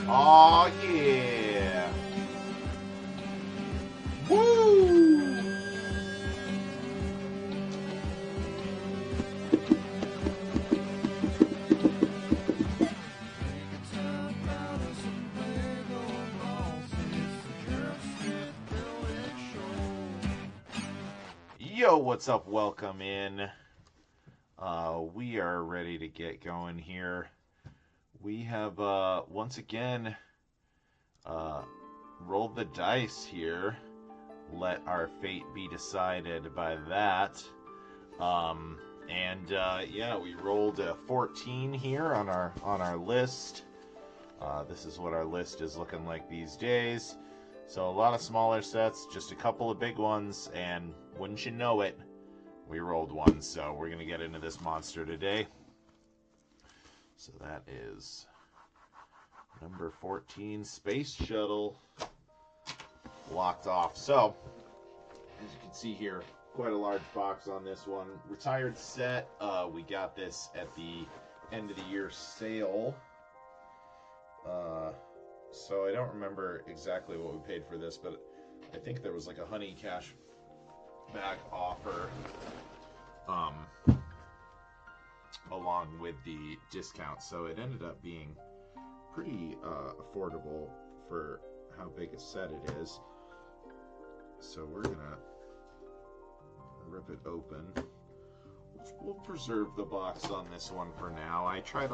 Aw, yeah! Woo! Yo, what's up? Welcome in. We are ready to get going here. We have once again rolled the dice here. Let our fate be decided by that. Yeah, we rolled a 14 here on our list. This is what our list is looking like these days. So a lot of smaller sets, just a couple of big ones, and wouldn't you know it, we rolled one. So we're gonna get into this monster today. So that is number 14, Space Shuttle, locked off. So, as you can see here, quite a large box on this one. Retired set. We got this at the end of the year sale. So I don't remember exactly what we paid for this, but I think there was like a honey cash back offer along with the discount. So it ended up being pretty affordable for how big a set it is. So we're gonna rip it open. We'll preserve the box on this one for now. I try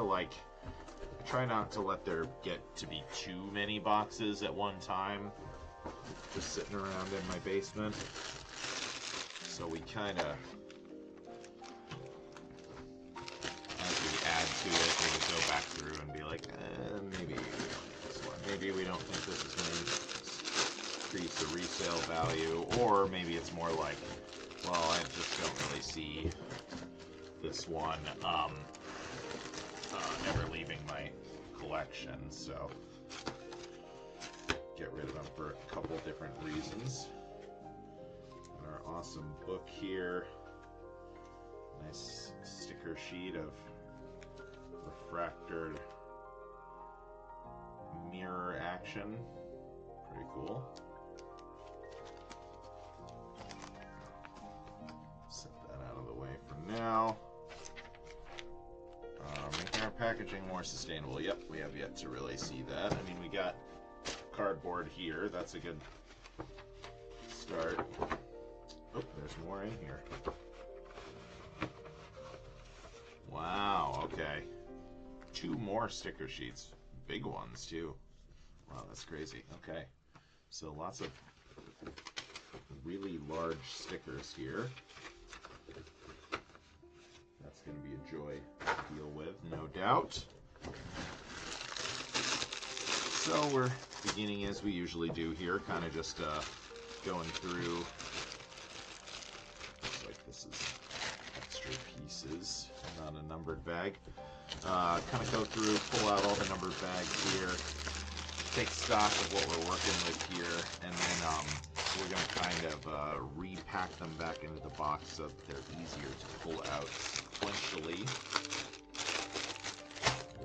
not to let there get to be too many boxes at one time just sitting around in my basement. So we kind of, as we add to it, we'll go back through and be like, maybe we don't like this one. Maybe we don't think this is going to increase the resale value, or maybe it's more like, well, I just don't really see this one ever leaving my collection, so get rid of them for a couple different reasons. Our awesome book here, nice sticker sheet of refractored mirror action, pretty cool. Set that out of the way for now. Making our packaging more sustainable. Yep, we have yet to really see that. I mean, we got cardboard here. That's a good start. Oh, there's more in here. Wow, okay. 2 more sticker sheets. Big ones, too. Wow, that's crazy. Okay. So lots of really large stickers here. That's going to be a joy to deal with, no doubt. So we're beginning as we usually do here, kind of just going through. Looks like this is extra pieces, not a numbered bag. Kind of go through, pull out all the numbered bags here, take stock of what we're working with here, and then we're going to kind of repack them back into the box so that they're easier to pull out sequentially.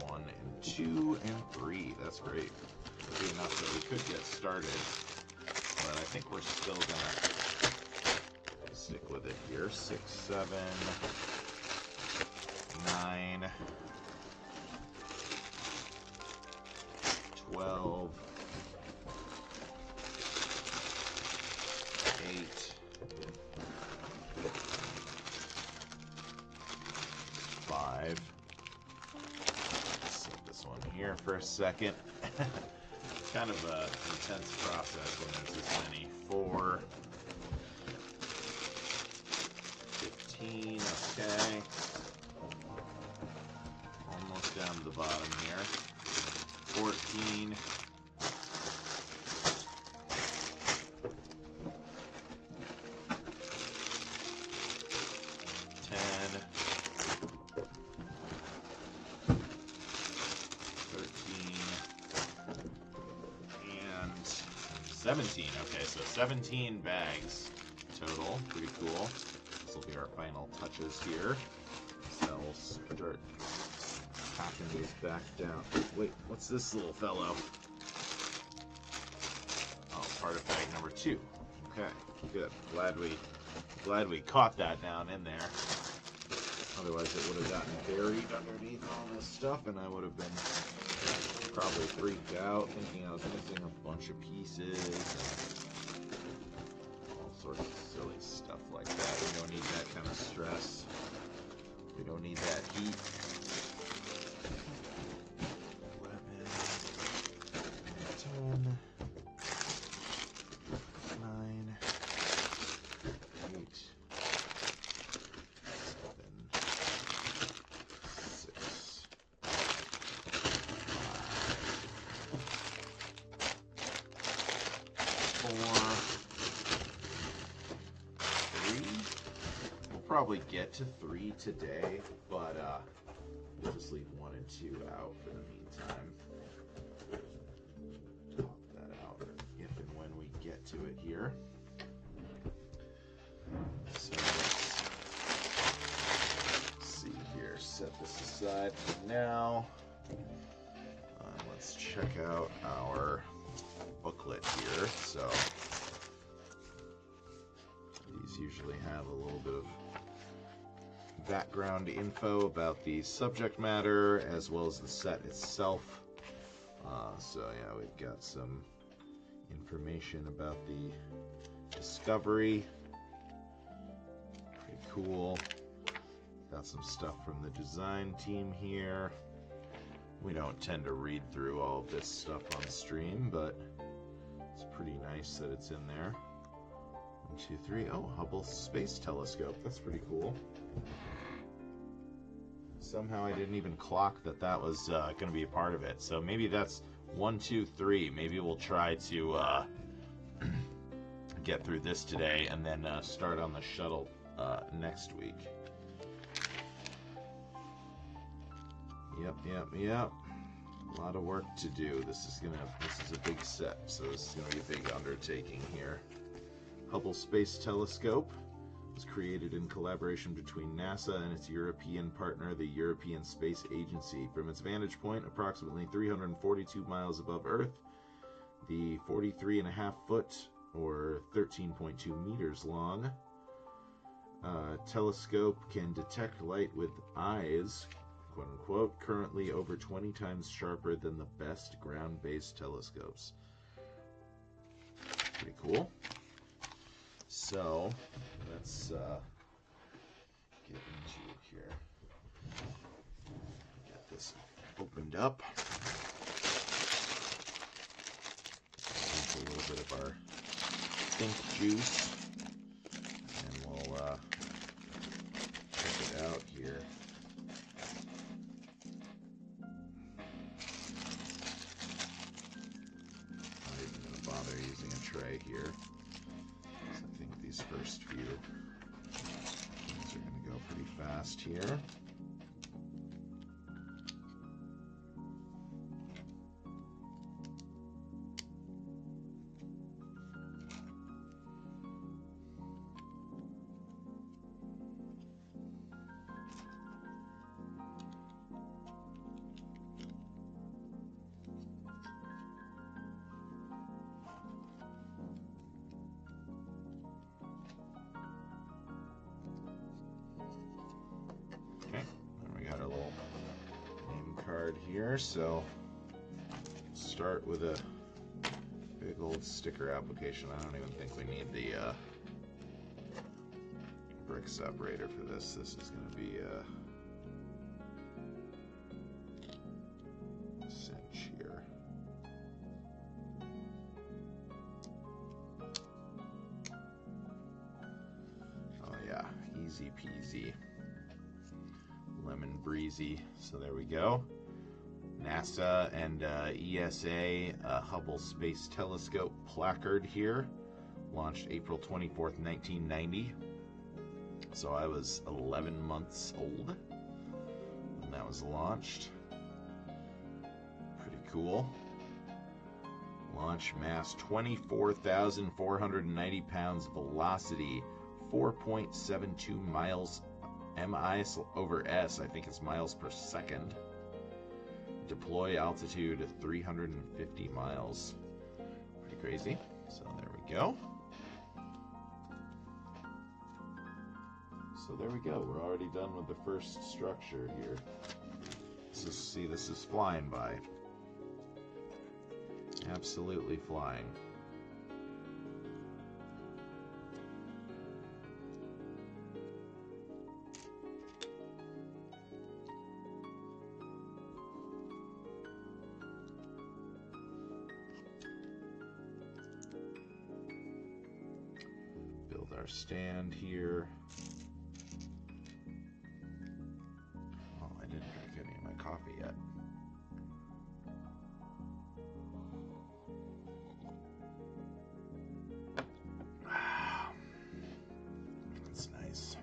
1 and 2 and 3. That's great. That'll be enough that we could get started, but I think we're still going to stick with it here. 6, 7, 9, 12, 8, 5. Let's set this one here for a second. It's kind of an intense process when there's this many. 4, 15, okay. Almost down to the bottom here. 14. 10. 13. And 17. Okay, so 17 bags total. Pretty cool. This will be our final touches here. So we'll start packing these back down. Wait, what's this little fellow? Oh, part of bag number 2. Okay, good. Glad we caught that down in there. Otherwise it would have gotten buried underneath all this stuff, and I would have been probably freaked out, thinking I was missing a bunch of pieces and all sorts of silly stuff like that. We don't need that kind of stress. We don't need that heat. 11, 10, 9, 8, 7, 6, 5, 4, 3. We'll probably get to 3 today, but we'll just leave 1 and 2 out for the meantime. Top that out if and when we get to it here. So let's see here. Set this aside for now. Let's check out our booklet here. So these usually have a little bit of background info about the subject matter as well as the set itself. So yeah, we've got some information about the discovery. Pretty cool. Got some stuff from the design team here. We don't tend to read through all of this stuff on stream, but it's pretty nice that it's in there. 1, 2, 3. Oh, Hubble Space Telescope. That's pretty cool. Somehow I didn't even clock that that was going to be a part of it. So maybe that's 1, 2, 3. Maybe we'll try to get through this today and then start on the shuttle next week. Yep. A lot of work to do. This is a big set, so this is gonna be a big undertaking here. Hubble Space Telescope was created in collaboration between NASA and its European partner, the European Space Agency. From its vantage point, approximately 342 miles above Earth, the 43.5 foot or 13.2 meters long telescope can detect light with eyes, quote unquote, currently over 20 times sharper than the best ground-based telescopes. Pretty cool. So let's get into it here. Get this opened up. Drink a little bit of our think juice, and we'll check it out here. Not even going to bother using a tray here. These first few things are going to go pretty fast here. Here, so start with a big old sticker application. I don't even think we need the brick separator for this. This is going to be a cinch here. Oh yeah, easy peasy, lemon breezy. So there we go. NASA and ESA Hubble Space Telescope placard here, launched April 24th, 1990. So I was 11 months old when that was launched. Pretty cool. Launch mass 24,490 pounds, velocity 4.72 miles mi/s. I think it's miles per second. Deploy altitude at 350 miles. Pretty crazy. So there we go. So there we go. We're already done with the first structure here. This is flying by. Absolutely flying. Build our stand here. Oh, I didn't drink any of my coffee yet. That's nice.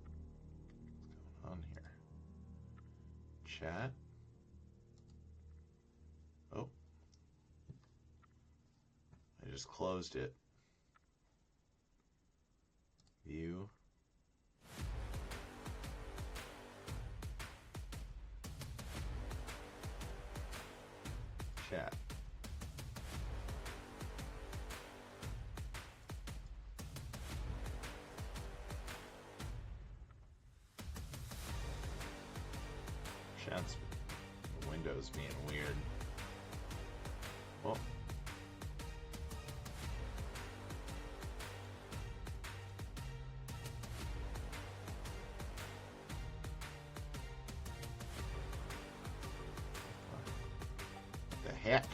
What's going on here? Chat? Oh. I just closed it. View. Chat. Chat's Windows being weird. Well. What the heck?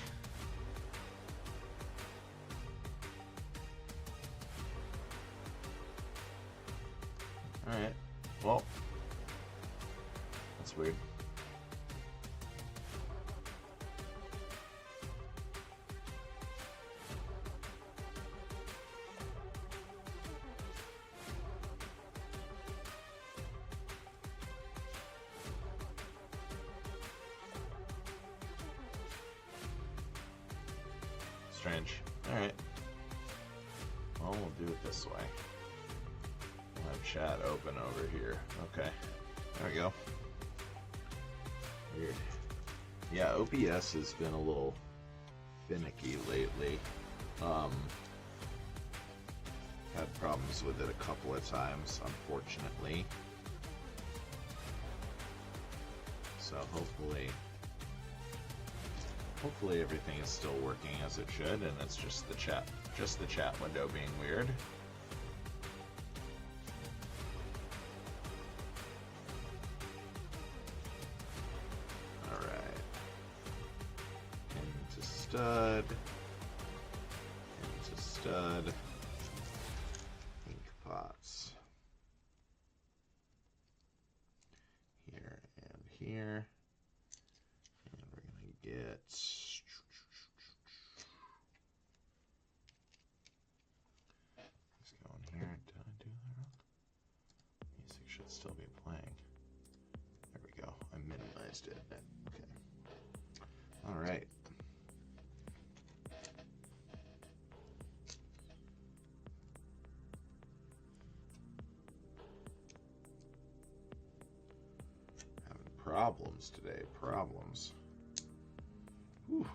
Alright. Well. That's weird. Strange. Alright. Well, we'll do it this way. We'll have chat open over here. Okay. There we go. Weird. Yeah, OBS has been a little finicky lately. Had problems with it a couple of times, unfortunately. So hopefully everything is still working as it should, and it's just the chat window being weird. Alright. Into stud. Into stud. Ink pots. Here and here. And we're going to get... Let's go in here. Did I do that wrong? Music should still be playing. There we go. I minimized it. Okay. All right. Having problems today. Problems. Whew.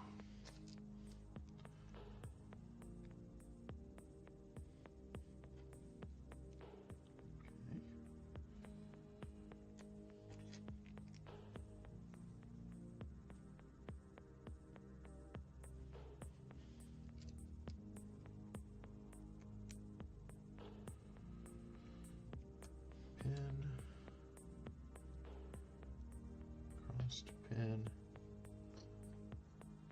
Pin.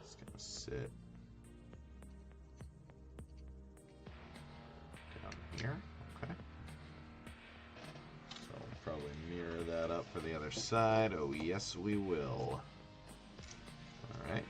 It's gonna sit down here. Okay. So we'll probably mirror that up for the other side. Oh yes, we will. All right.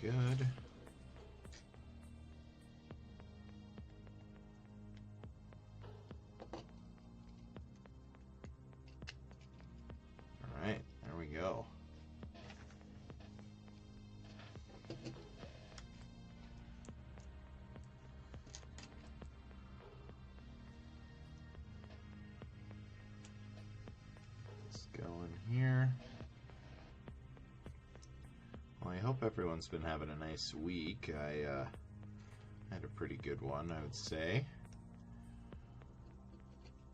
good. All right, there we go. Let's go in here. Well, I hope everyone's been having a nice week. I had a pretty good one, I would say.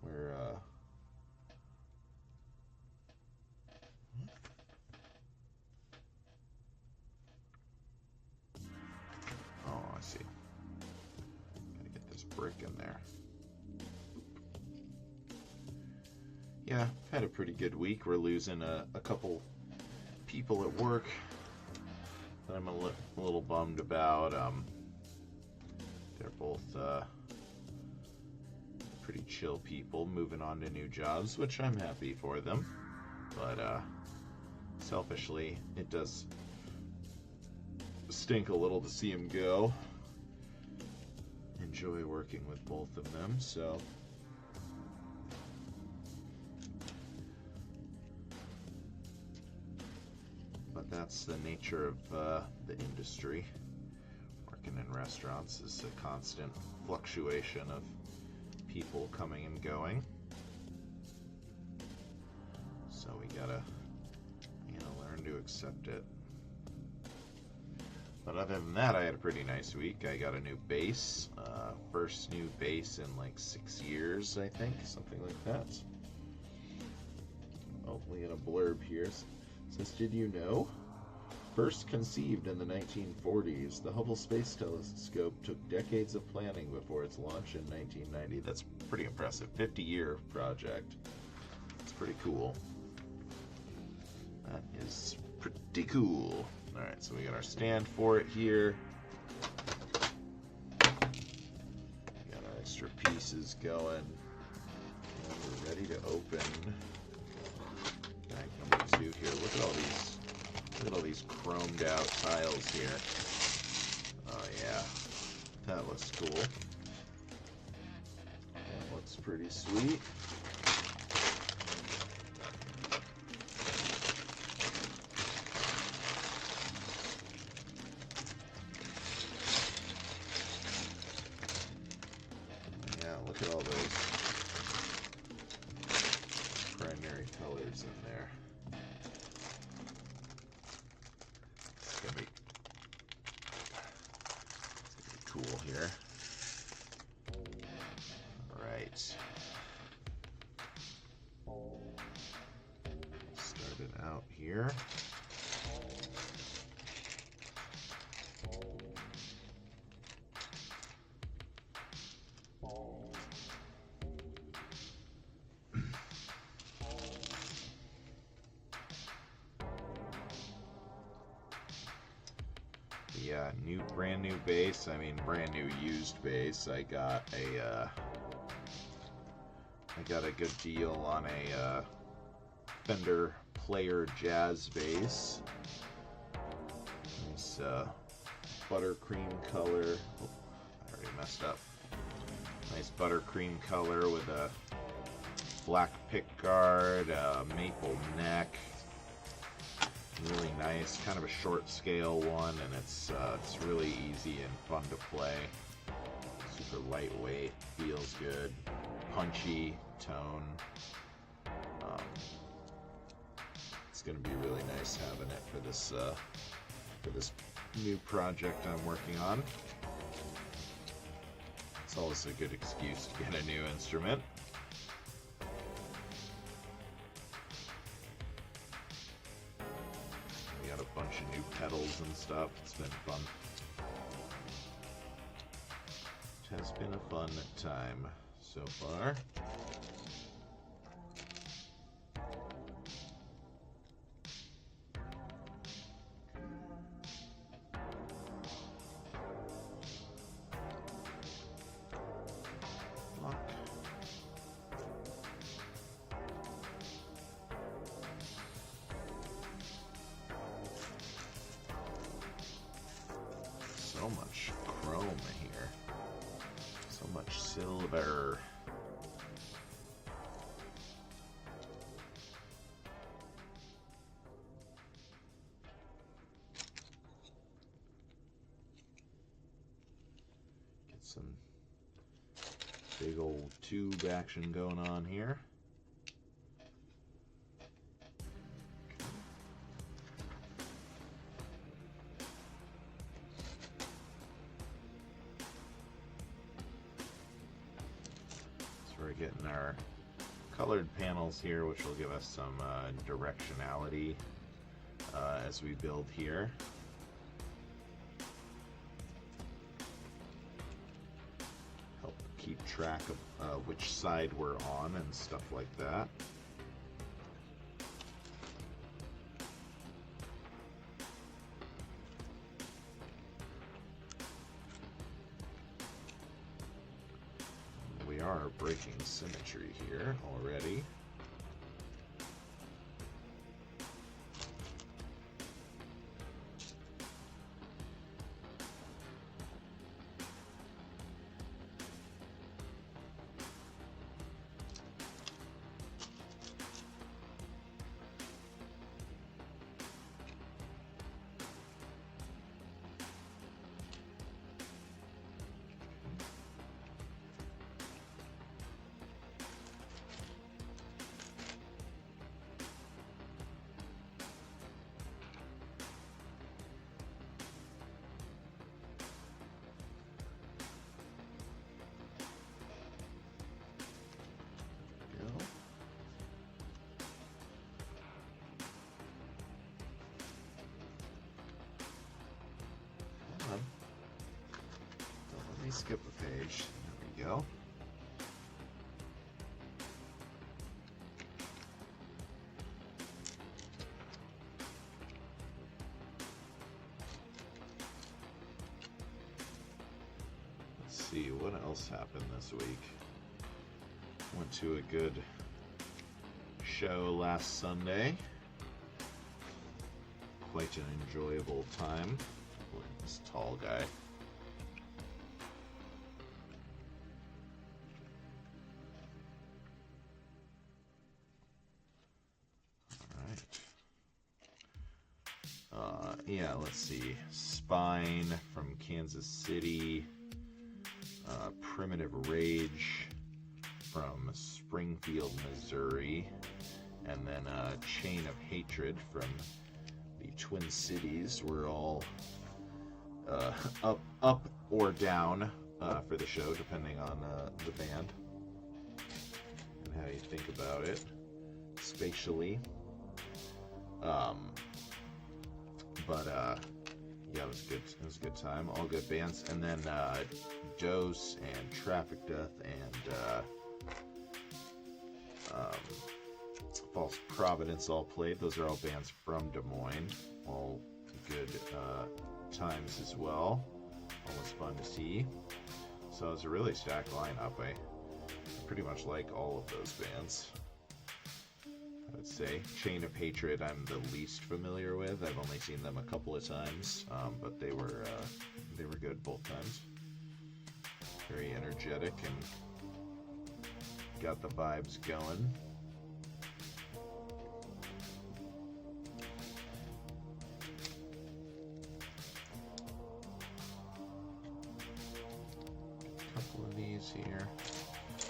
We're oh, I see. Gotta get this brick in there. Yeah, had a pretty good week. We're losing a couple people at work that I'm a little bummed about. They're both pretty chill people moving on to new jobs, which I'm happy for them. But selfishly, it does stink a little to see them go. Enjoy working with both of them, so. But that's the nature of the industry. Working in restaurants is a constant fluctuation of people coming and going. So we gotta, learn to accept it. But other than that, I had a pretty nice week. I got a new base. First new base in like 6 years, I think. Something like that. Oh, we got a blurb here. It says, did you know? First conceived in the 1940s, the Hubble Space Telescope took decades of planning before its launch in 1990. That's pretty impressive. 50-year project. It's pretty cool. That is pretty cool. Alright, so we got our stand for it here. Got our extra pieces going. And we're ready to open. Back number 2 here. Look at all these chromed out tiles here. Oh yeah. That looks cool. That looks pretty sweet. Look at all those primary colors in there. It's gonna be cool here. Alright. Start it out here. Yeah, brand new base. I mean, brand new used base. I got a good deal on a Fender Player Jazz bass. Nice buttercream color. Oh, I already messed up. Nice buttercream color with a black pick guard, maple neck. Really nice, kind of a short scale one, and it's really easy and fun to play. Super lightweight, feels good, punchy tone. It's gonna be really nice having it for this new project I'm working on. It's always a good excuse to get a new instrument. A bunch of new pedals and stuff. It's been fun. It has been a fun time so far. So much chrome here. So much silver. Get some big old tube action going on here. We're getting our colored panels here, which will give us some directionality as we build here. Help keep track of which side we're on and stuff like that. We are breaking symmetry here already. Let me skip a page. There we go. Let's see, what else happened this week? Went to a good show last Sunday. Quite an enjoyable time. Look at this tall guy. Yeah, let's see. Spine from Kansas City. Primitive Rage from Springfield, Missouri. And then Chain of Hatred from the Twin Cities. We're all up or down for the show, depending on the band and how you think about it spatially. Yeah, it was good. It was a good time. All good bands. And then Dose and Traffic Death and False Providence all played. Those are all bands from Des Moines. All good times as well. Always fun to see. So it's a really stacked lineup. I pretty much like all of those bands. I would say Chain of Hatred I'm the least familiar with. I've only seen them a couple of times, but they were good both times. Very energetic and got the vibes going. A couple of these here.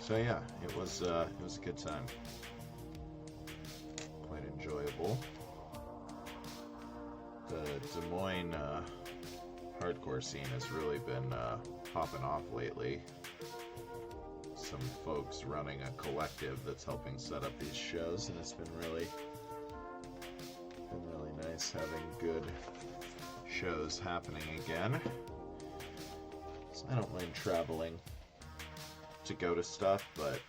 So yeah, it was a good time. Enjoyable. The Des Moines hardcore scene has really been popping off lately. Some folks running a collective that's helping set up these shows, and it's been really nice having good shows happening again. So I don't mind traveling to go to stuff, but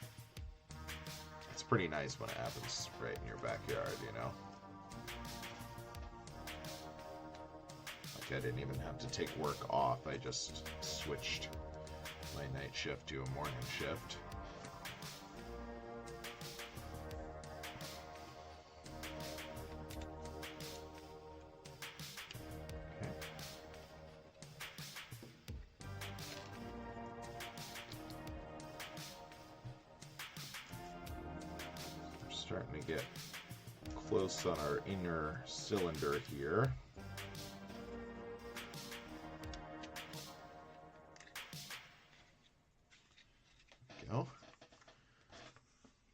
it's pretty nice when it happens right in your backyard, you know? Like I didn't even have to take work off, I just switched my night shift to a morning shift. Okay. Starting to get close on our inner cylinder here. Go.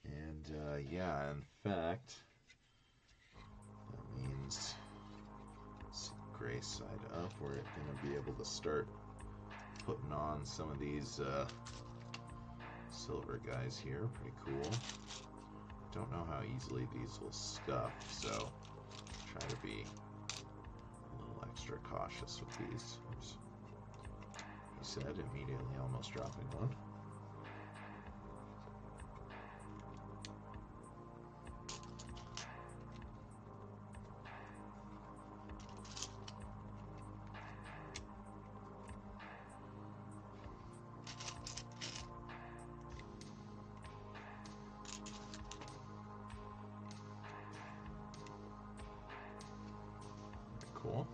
And yeah, in fact, that means it's gray side up. We're going to be able to start putting on some of these silver guys here. Pretty cool. Don't know how easily these will scuff, so try to be a little extra cautious with these. Oops. He said, immediately almost dropping one. Cool.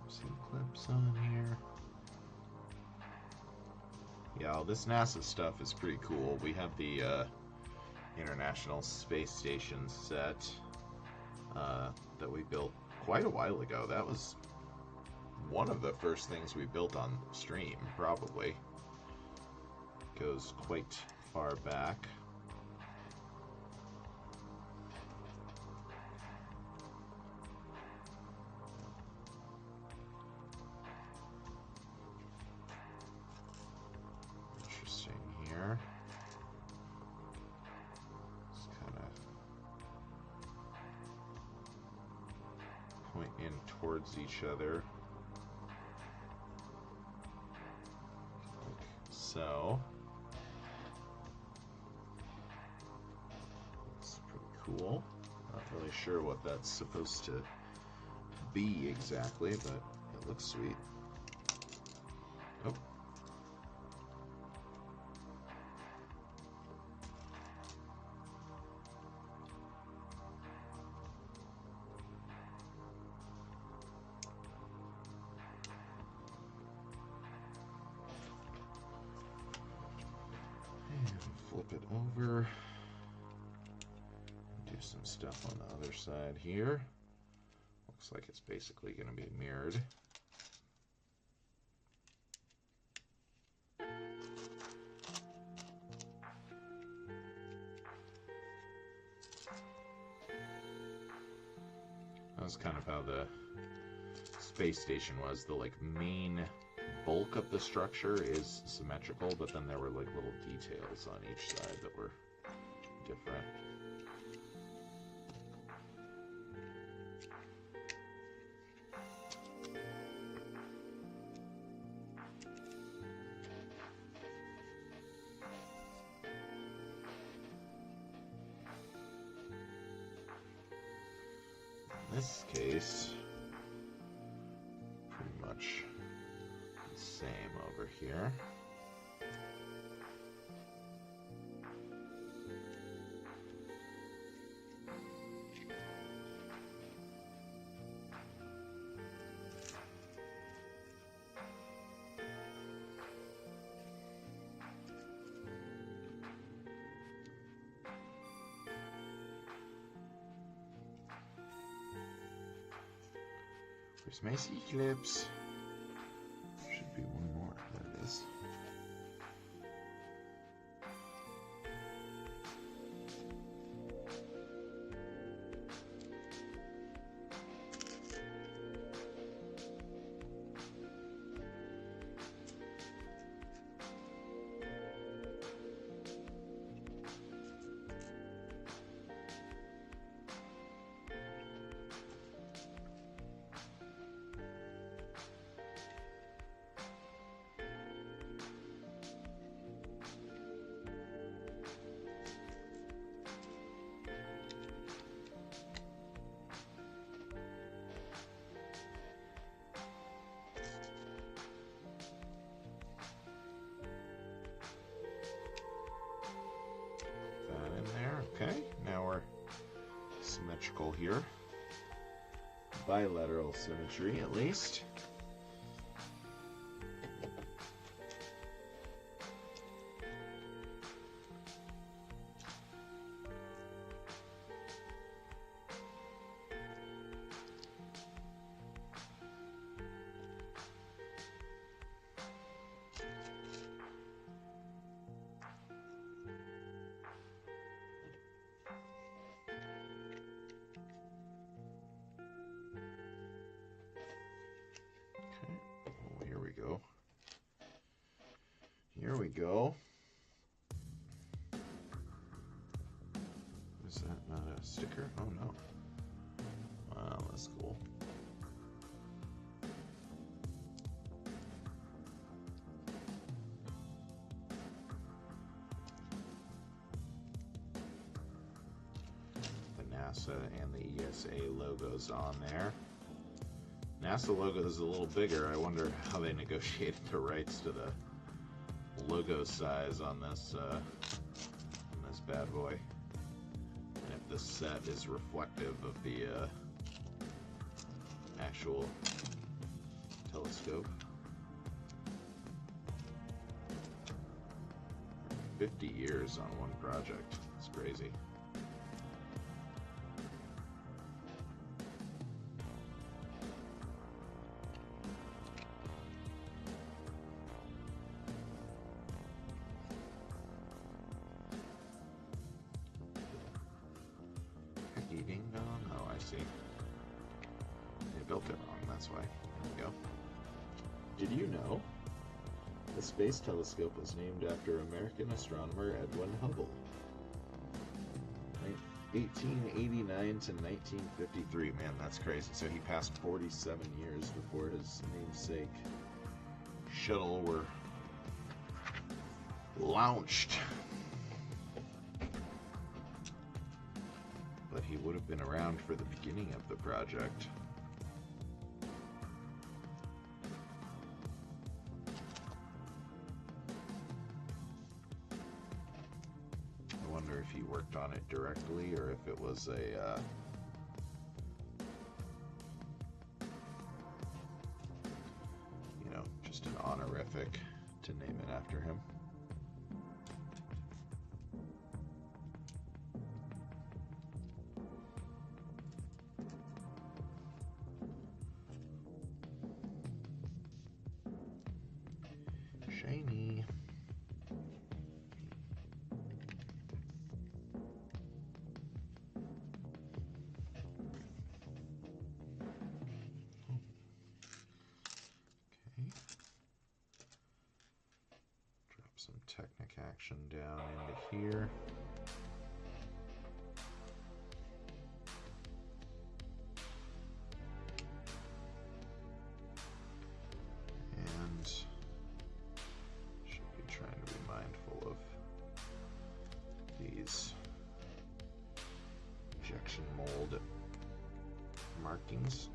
Some clips on here. Yeah, all this NASA stuff is pretty cool. We have the International Space Station set that we built quite a while ago. That was one of the first things we built on stream, probably. Goes quite far back. Interesting here. Point in towards each other, like so. It's pretty cool. Not really sure what that's supposed to be exactly, but it looks sweet. Oh. Flip it over. Do some stuff on the other side here. Looks like it's basically going to be mirrored. That was kind of how the space station was. The main bulk of the structure is symmetrical, but then there were like little details on each side that were different. In this case, pretty much the same over here. Where's my C-clips? Should be one more. There it is. symmetrical here. Bilateral symmetry, at least. Here we go. Is that not a sticker? Oh no. Wow, that's cool. The NASA and the ESA logos on there. NASA logo is a little bigger. I wonder how they negotiated the rights to the logo size on this bad boy, and if the set is reflective of the actual telescope. 50 years on one project. It's crazy. Ding dong. Oh, I see. They built it wrong, that's why. There we go. Did you know the Space Telescope was named after American astronomer Edwin Hubble? 1889 to 1953. Man, that's crazy. So he passed 47 years before his namesake Shuttle were launched. But he would have been around for the beginning of the project. I wonder if he worked on it directly or if it was a just an honorific to name it after him. Shiny. Okay. Drop some Technic action down into here. And trying to be mindful of these injection mold markings.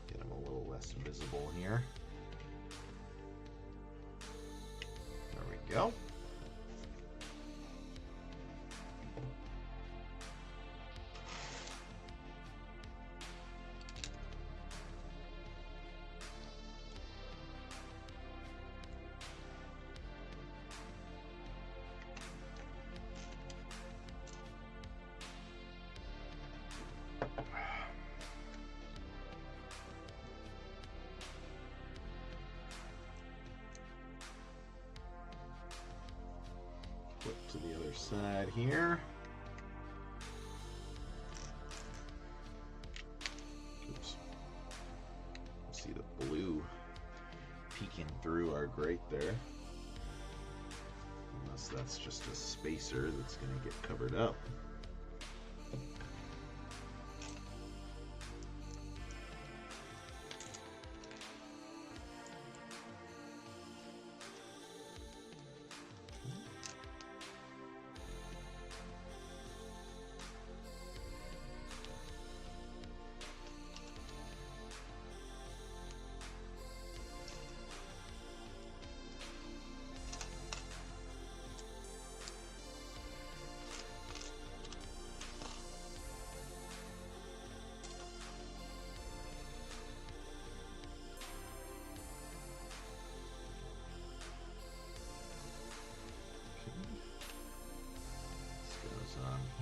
Get them a little less visible here. Go. Flip to the other side here. Oops. See the blue peeking through our grate there. Unless that's just a spacer that's going to get covered up.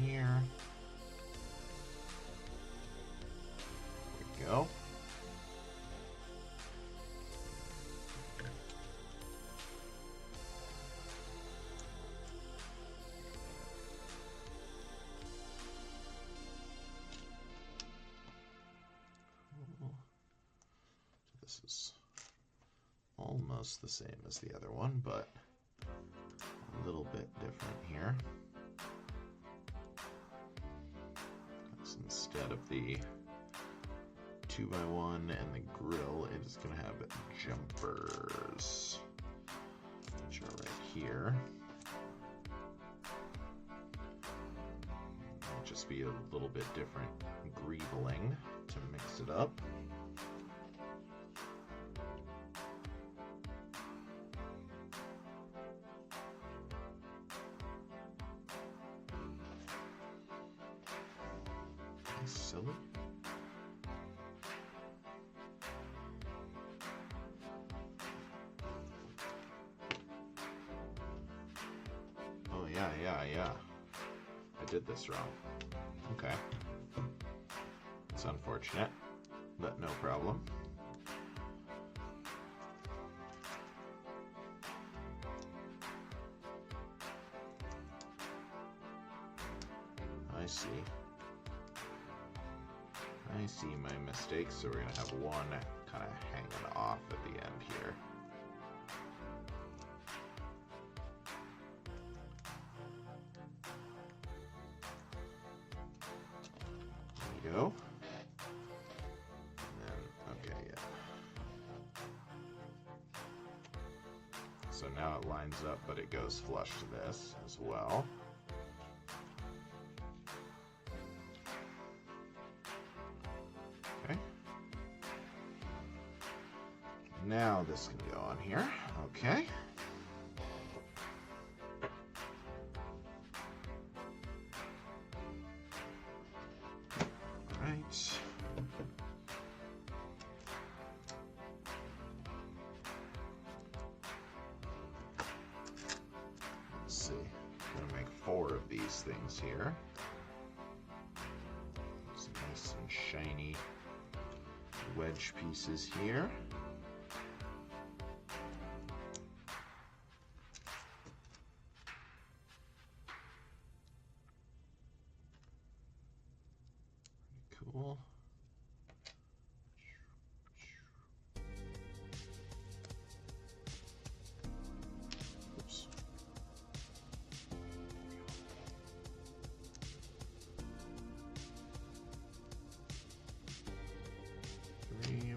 here. There we go. This is almost the same as the other one, but a little bit different here. So instead of the 2x1 and the grill, it is going to have jumpers, which are right here. It'll just be a little bit different greebling to mix it up. Silly. Oh, yeah. I did this wrong. Okay. It's unfortunate, but no problem. I see. I see my mistake, so we're going to have one kind of hanging off at the end here. There you go. And then, okay, yeah. So now it lines up, but it goes flush to this as well. Now this can go on here. Okay. All right. Let's see. I'm gonna make 4 of these things here. Some nice and shiny wedge pieces here. Cool. Oops.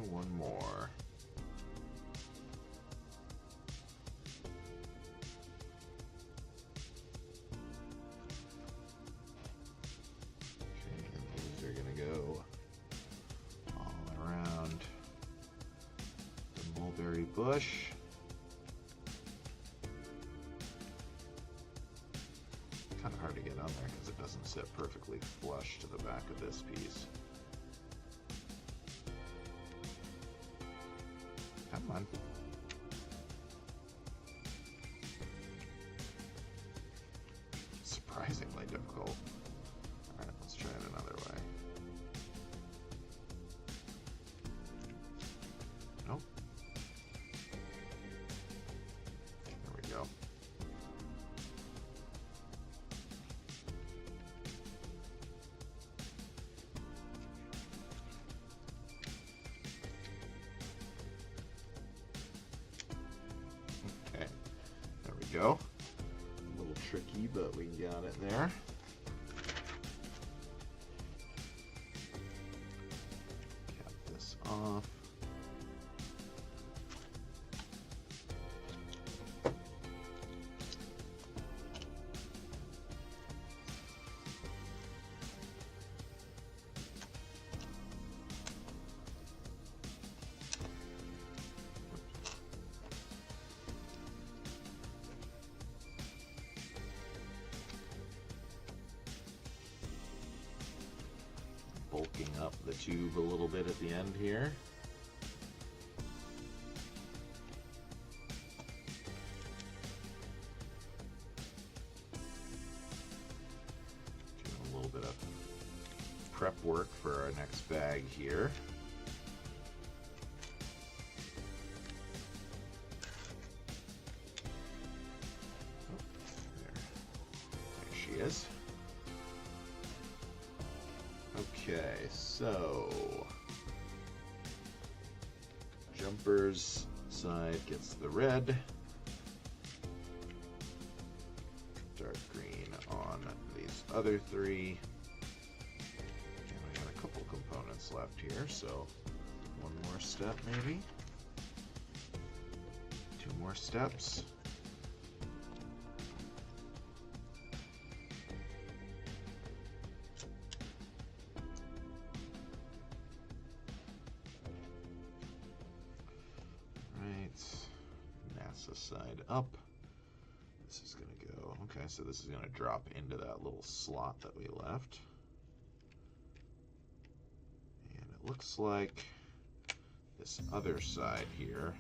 One more. Bush. Kind of hard to get on there because it doesn't sit perfectly flush to the back of this piece. Come on. Surprisingly difficult. All right, let's try it another way. Nope. Go. Okay, there we go. A little tricky, but we got it there. Cap this off. Bulking up the tube a little bit at the end here. work for our next bag here. There she is. Okay, so jumper's side gets the red, dark green on these other three, and we got a couple components left here, so one more step maybe, 2 more steps. NASA side up. This is going to go, okay, so this is going to drop into that little slot that we left. And it looks like this other side here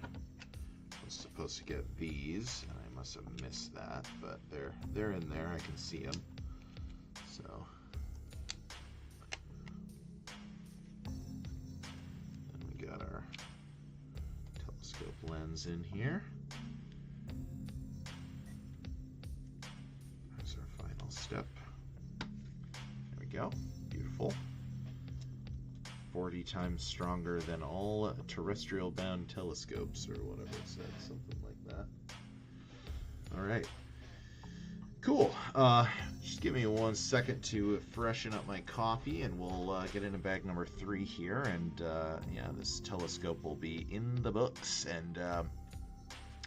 was supposed to get these, and I must have missed that, but they're in there, I can see them. So then we got our telescope lens in here. There's our final step. There we go. Beautiful. 40 times stronger than all terrestrial bound telescopes, or whatever it said, something like that. All right. Cool. Just give me 1 second to freshen up my coffee, and we'll get into bag number 3 here. And yeah, this telescope will be in the books. And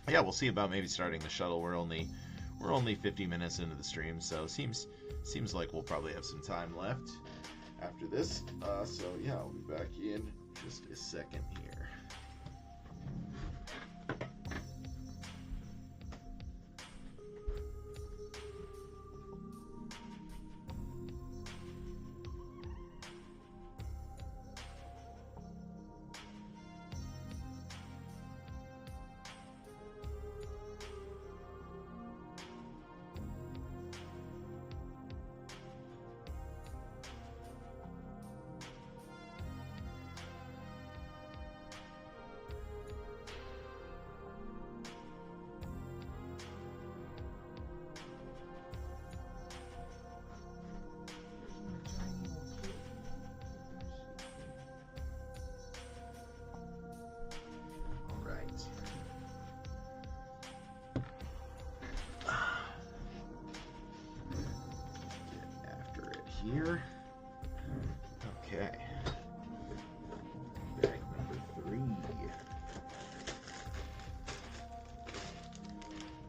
yeah, we'll see about maybe starting the shuttle. We're only 50 minutes into the stream, so seems like we'll probably have some time left after this. So yeah, I'll be back in just a second here. Here. Okay. Bag number 3.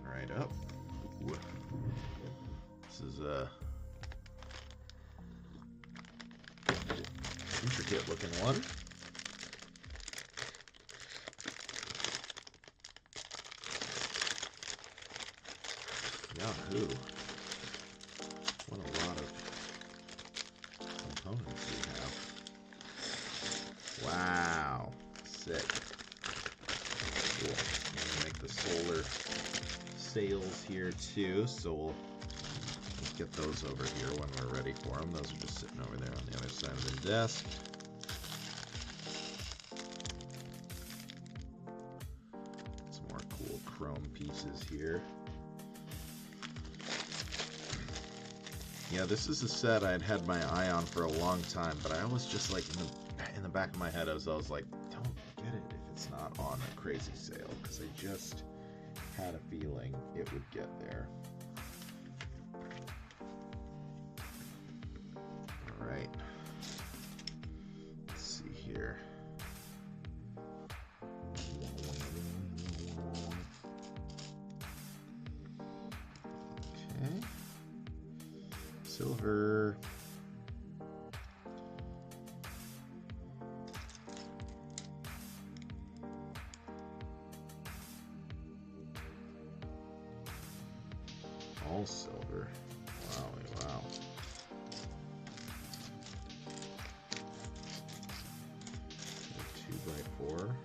Right up. Ooh. This is a intricate looking one. Yahoo. What a lot of components we have. Wow. Sick. Cool. I'm gonna make the solar sails here too, so we'll get those over here when we're ready for them. Those are just sitting over there on the other side of the desk. Some more cool chrome pieces here. Yeah, this is a set I'd had my eye on for a long time, but I was just like in the back of my head, I was like, don't get it if it's not on a crazy sale, because I just had a feeling it would get there. All right. Let's see here. Okay. Silver. All silver. Wow. 2x4.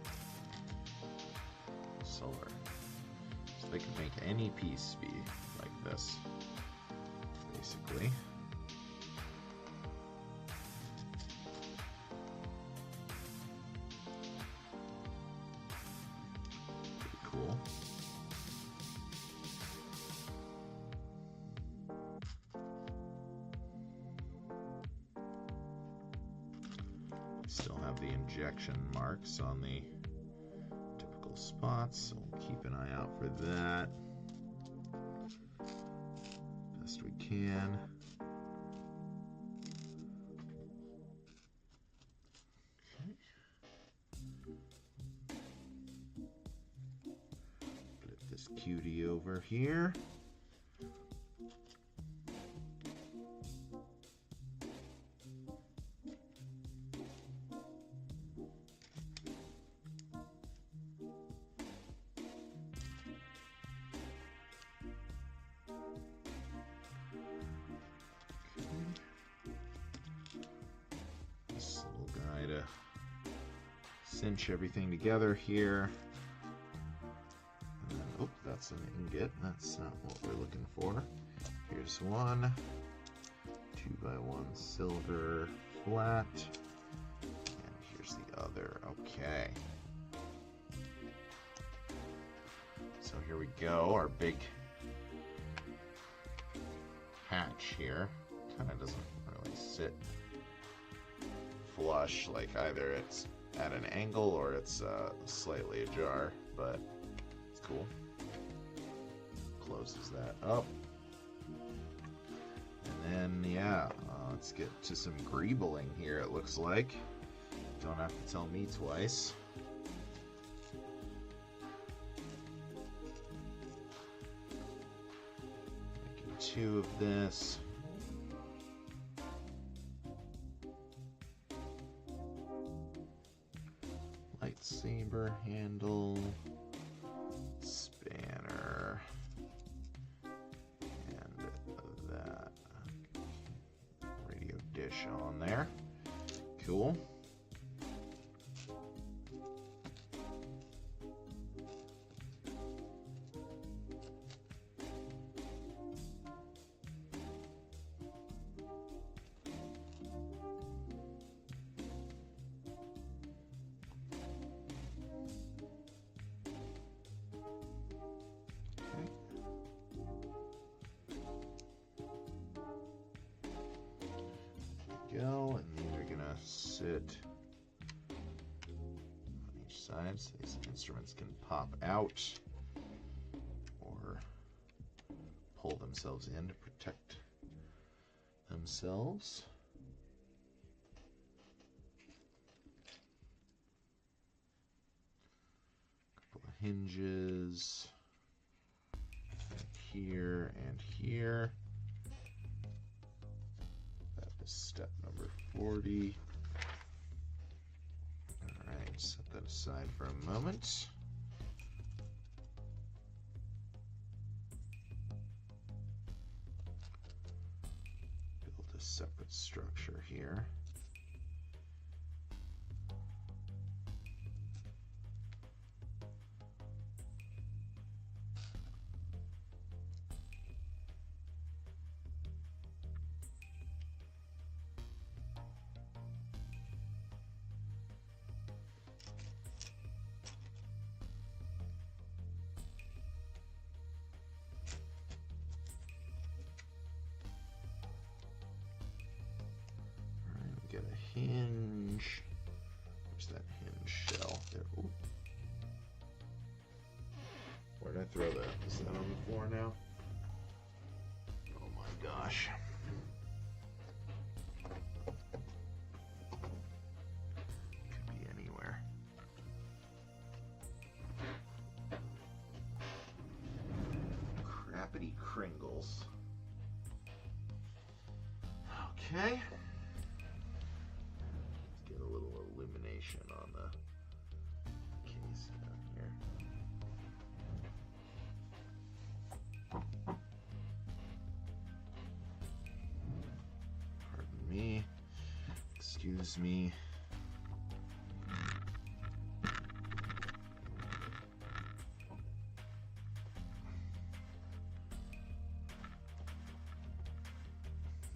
Silver. So they can make any piece be like this, basically. Still have the injection marks on the typical spots, so we'll keep an eye out for that best we can. Flip this cutie over here. Cinch everything together here. And then, oh, that's an ingot. That's not what we're looking for. Here's one 2x1 silver flat, and here's the other. Okay. So here we go. Our big hatch here kind of doesn't really sit flush, like either it's at an angle or it's slightly ajar, but it's cool. Closes that up. And then, yeah, let's get to some greebling here, it looks like. Don't have to tell me twice. Making 2 of this. Lightsaber handle, spanner, and that radio dish on there. Cool. Go, and these are gonna sit on each side, so these instruments can pop out or pull themselves in to protect themselves. Couple of hinges here and here. Step number 40. All right, set that aside for a moment. Build a separate structure here. Get a hinge. Where's that hinge shell? There. Ooh. Where did I throw that? Is that on the floor now? Oh my gosh. Could be anywhere. Crappity Kringles. Okay. On the case down here. Pardon me. Excuse me.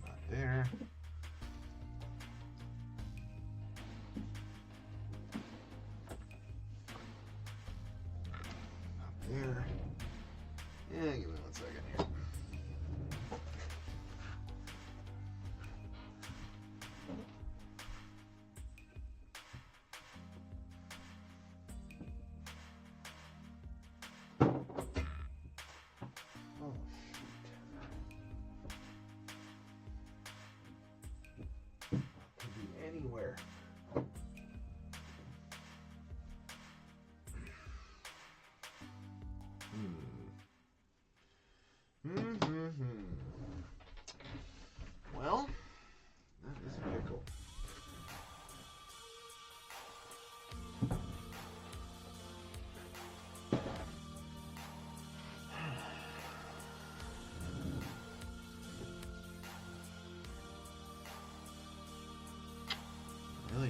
Not there. There. Yeah, give me 1 second here.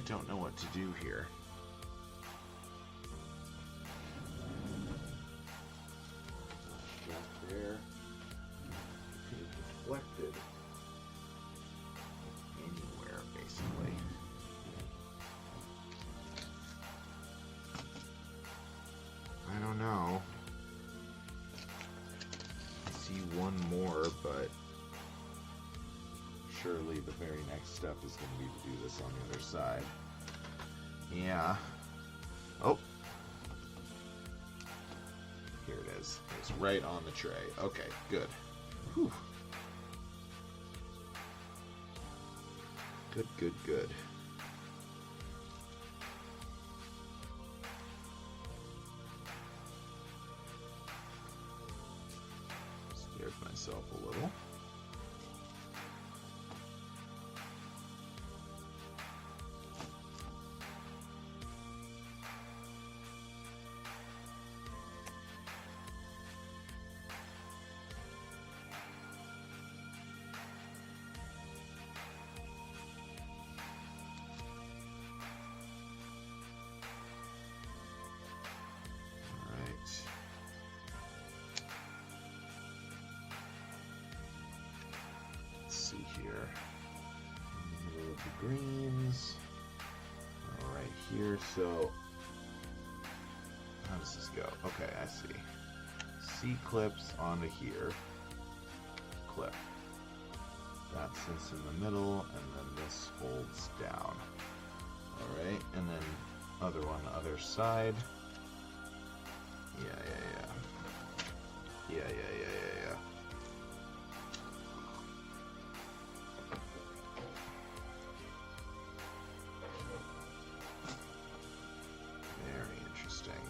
don't know what to do here. Back there. Could have deflected anywhere, basically. I don't know. I see one more, but surely the very next step is going to be to do this on the other side. Yeah. Oh. Here it is. It's right on the tray. Okay, good. Whew. Good, good, good. Scared myself a little. See here, in the middle of the greens, right here. So how does this go? Okay, I see. C clips onto here, clip. That sits in the middle, and then this folds down. All right, and then other one, other side. Yeah. Very interesting.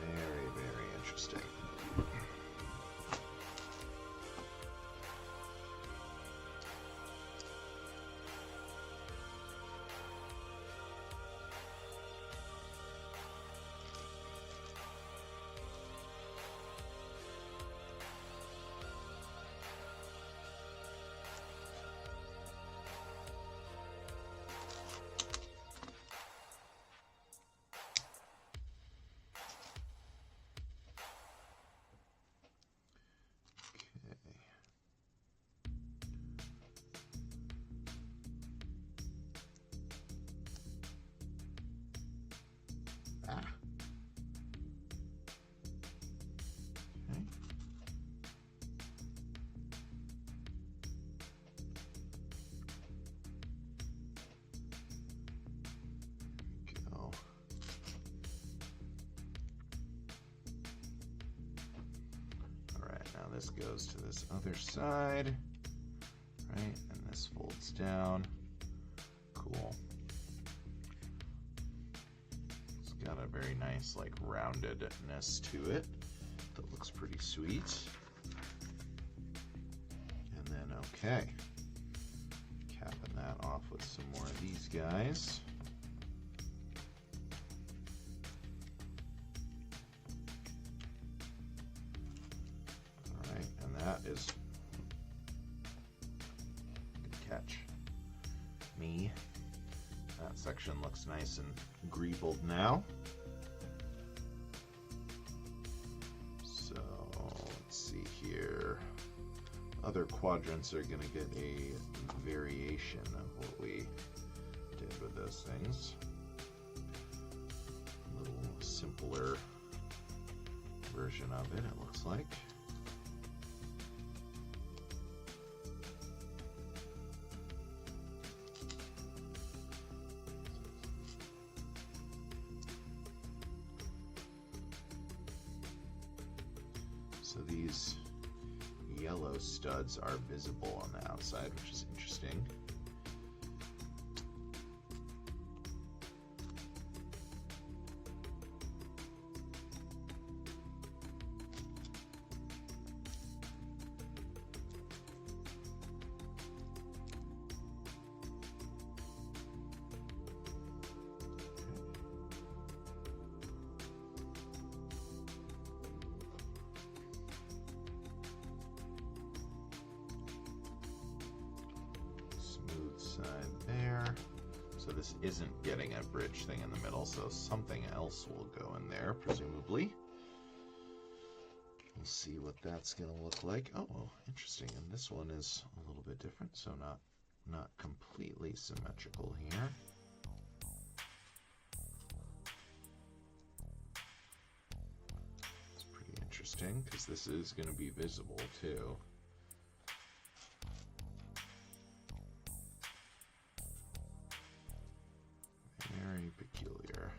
Very, very interesting. This goes to this other side, right? And this folds down. Cool. It's got a very nice, like, roundedness to it that looks pretty sweet. And then, okay, capping that off with some more of these guys. That is good catch. Me. That section looks nice and greebled now. So let's see here. Other quadrants are going to get a variation of what we did with those things. A little simpler version of it, it looks like. So these yellow studs are visible on the outside, which is interesting. So this isn't getting a bridge thing in the middle, so something else will go in there, presumably. We'll see what that's going to look like. Oh, interesting. And this one is a little bit different, so not completely symmetrical here. It's pretty interesting because this is going to be visible too. Very peculiar.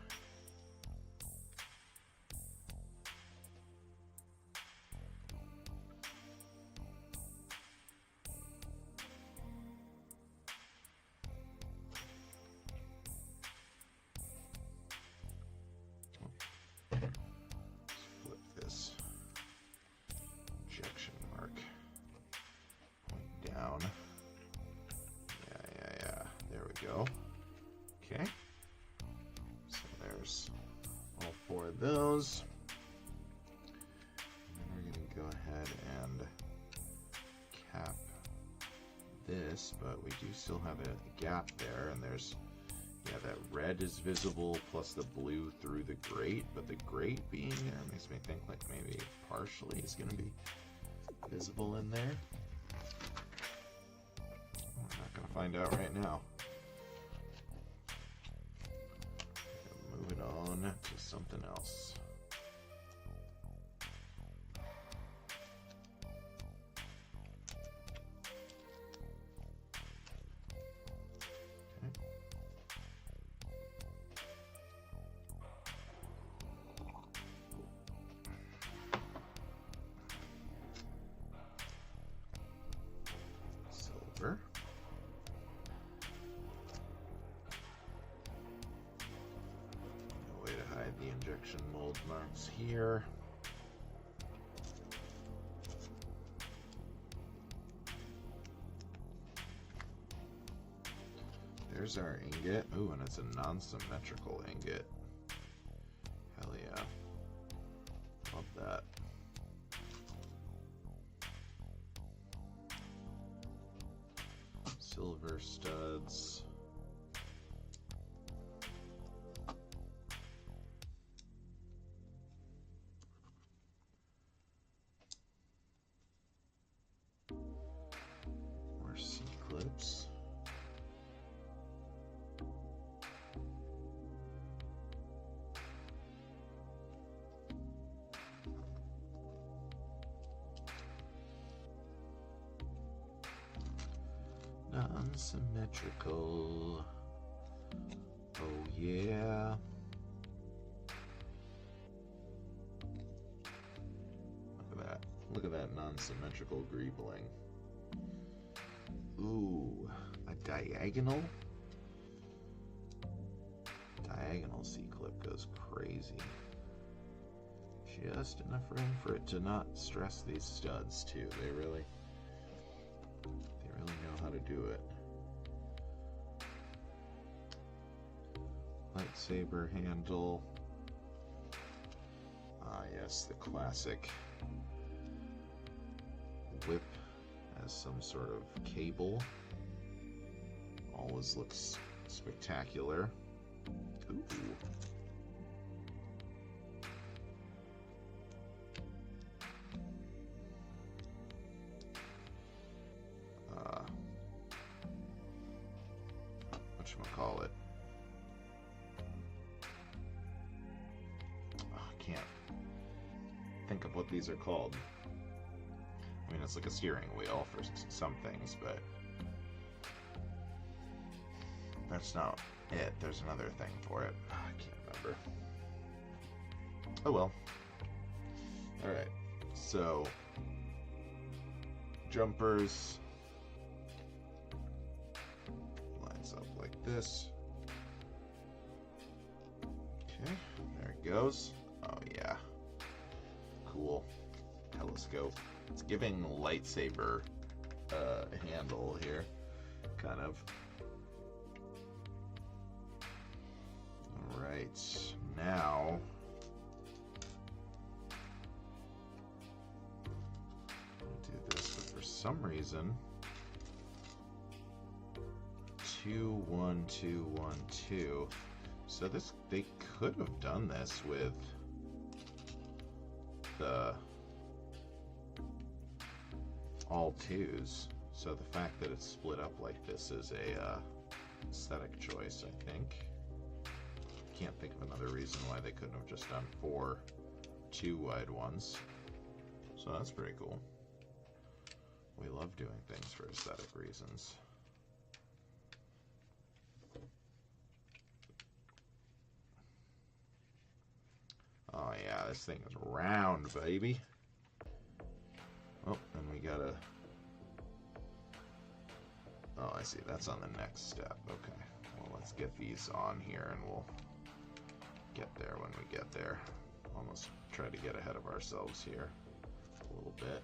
Flip this injection mark point down. Yeah. There we go. Okay. So there's all 4 of those. And then we're going to go ahead and cap this, but we do still have a gap there, and there's, yeah, that red is visible plus the blue through the grate, but the grate being there makes me think like maybe partially is going to be visible in there. We're not going to find out right now. Moving on to something else. Silver. No way to hide the injection mold marks here. There's our ingot. Ooh, and it's a non-symmetrical ingot. Hell yeah. Love that. Silver studs. More C-clips. Non-symmetrical. Oh yeah. Look at that. Look at that non-symmetrical greebling. Ooh, a diagonal? Diagonal C-clip goes crazy. Just enough room for it to not stress these studs too. They really know how to do it. Lightsaber handle. Ah, yes, the classic whip as some sort of cable. Always looks spectacular. Ooh. Whatchamacallit? Oh, I can't think of what these are called. I mean, it's like a steering wheel for some things, but that's not it. There's another thing for it. I can't remember. Oh well. Alright, so jumpers lines up like this. Okay, there it goes. Oh yeah. Cool. Telescope. It's giving lightsaber handle here, kind of. Alright, now I'll do this, but for some reason 2, 1, 2, 1, 2. So this, they could have done this with the all 2s. So the fact that it's split up like this is a aesthetic choice, I think. Can't think of another reason why they couldn't have just done 4 2-wide ones. So that's pretty cool. We love doing things for aesthetic reasons. Oh yeah, this thing is round, baby. Oh, and we gotta... Oh, I see. That's on the next step. Okay. Well, let's get these on here, and we'll get there when we get there. Almost try to get ahead of ourselves here a little bit.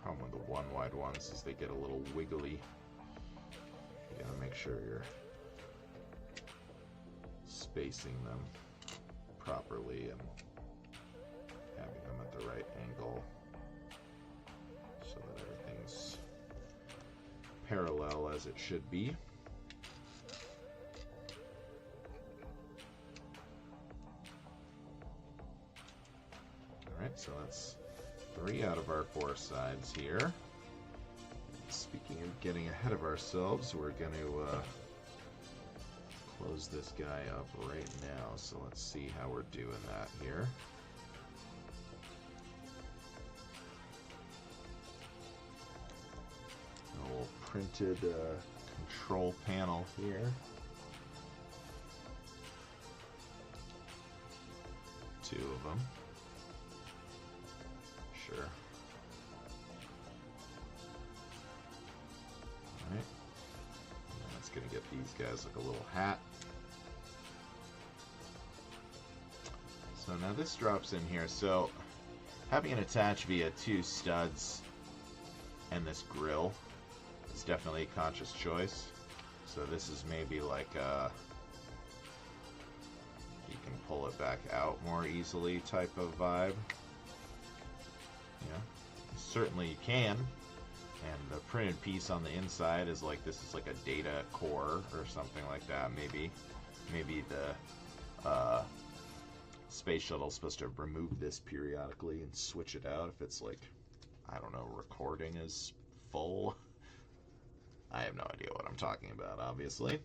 Problem with the 1-wide ones is they get a little wiggly. You gotta make sure you're spacing them properly and having them at the right angle so that everything's parallel as it should be. Alright, so that's 3 out of our 4 sides here. Speaking of getting ahead of ourselves, we're going to close this guy up right now. So let's see how we're doing that here. A little printed control panel here. 2 of them. Sure. Alright. That's going to get these guys like a little hat. So now this drops in here. So having it attached via 2 studs and this grill is definitely a conscious choice. So this is maybe like a, you can pull it back out more easily type of vibe. Yeah, certainly you can. And the printed piece on the inside is like, this is like a data core or something like that. Maybe the space shuttle is supposed to remove this periodically and switch it out if it's like, I don't know, recording is full. I have no idea what I'm talking about, obviously.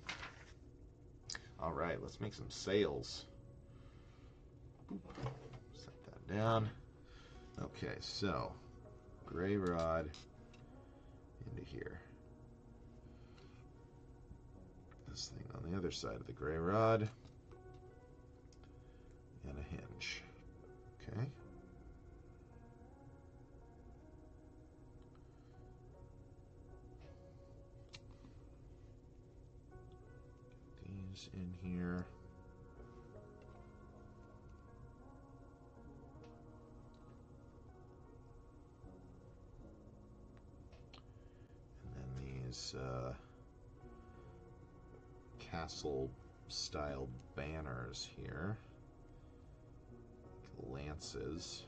All right, let's make some sails. Boop. Set that down. Okay, so gray rod into here. This thing on the other side of the gray rod. And a hinge. Okay. Get these in here. Castle style banners here, lances.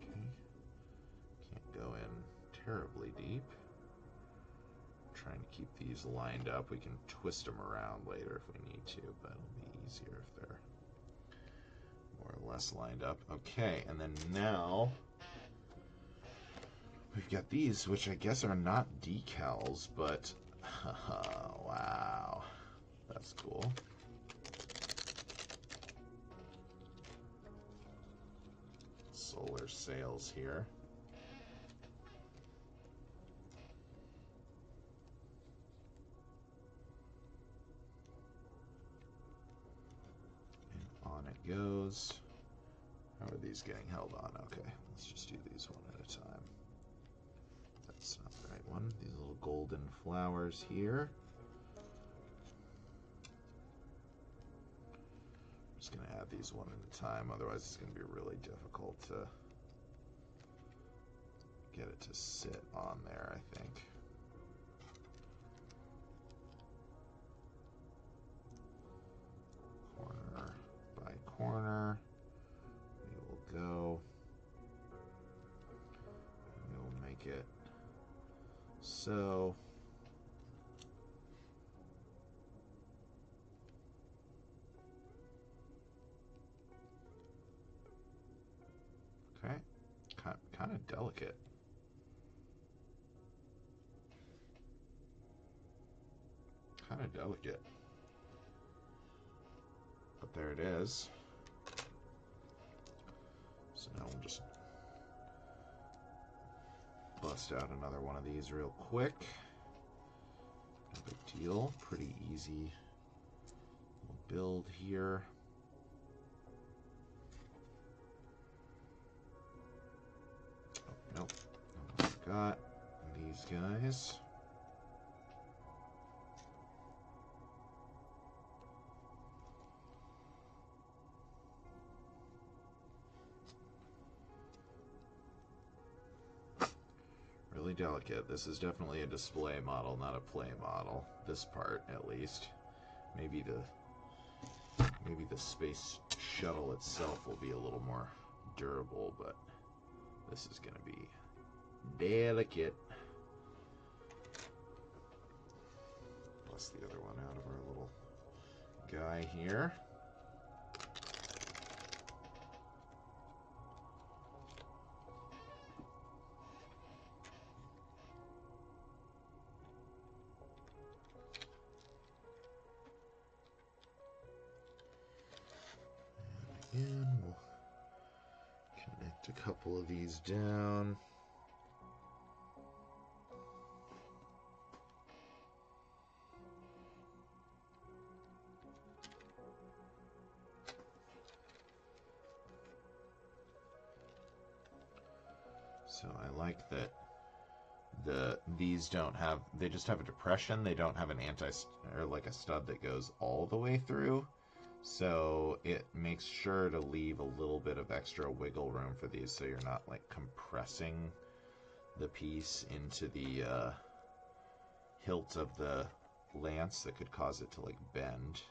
Okay, can't go in terribly deep. Trying to keep these lined up. We can twist them around later if we need to, but it'll be easier if they're more or less lined up. Okay, and then now we've got these, which I guess are not decals, but wow, that's cool. Solar sails here. And on it goes. How are these getting held on? Okay, let's just do these one at a time. That's not the right one. These little golden flowers here. I'm just going to add these one at a time, otherwise it's going to be really difficult to get it to sit on there, I think. delicate. So okay, kind of delicate. Kind of delicate. But there it is. So now we'll just bust out another one of these real quick. No big deal. Pretty easy build here. Oh, nope. I forgot these guys. Really delicate. This is definitely a display model, not a play model. This part, at least. Maybe the space shuttle itself will be a little more durable, but this is going to be delicate. Bust the other one out of our little guy here. And we'll connect a couple of these down. So I like that these don't have, they just have a depression. They don't have an or like a stud that goes all the way through. So it makes sure to leave a little bit of extra wiggle room for these, so you're not like compressing the piece into the hilt of the lance that could cause it to like bend.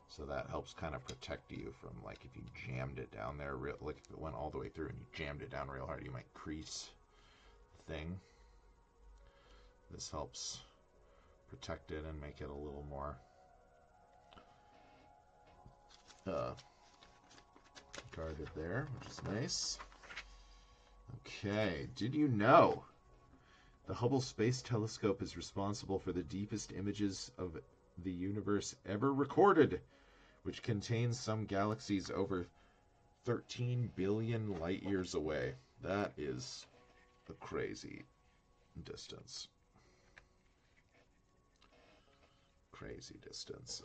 So that helps kind of protect you from, like, if you jammed it down there real, like if it went all the way through and you jammed it down real hard, you might crease the thing. This helps protect it and make it a little more guarded there, which is nice. Okay, did you know the Hubble Space Telescope is responsible for the deepest images of the universe ever recorded, which contains some galaxies over 13 billion light years away? That is a crazy distance. Crazy distance.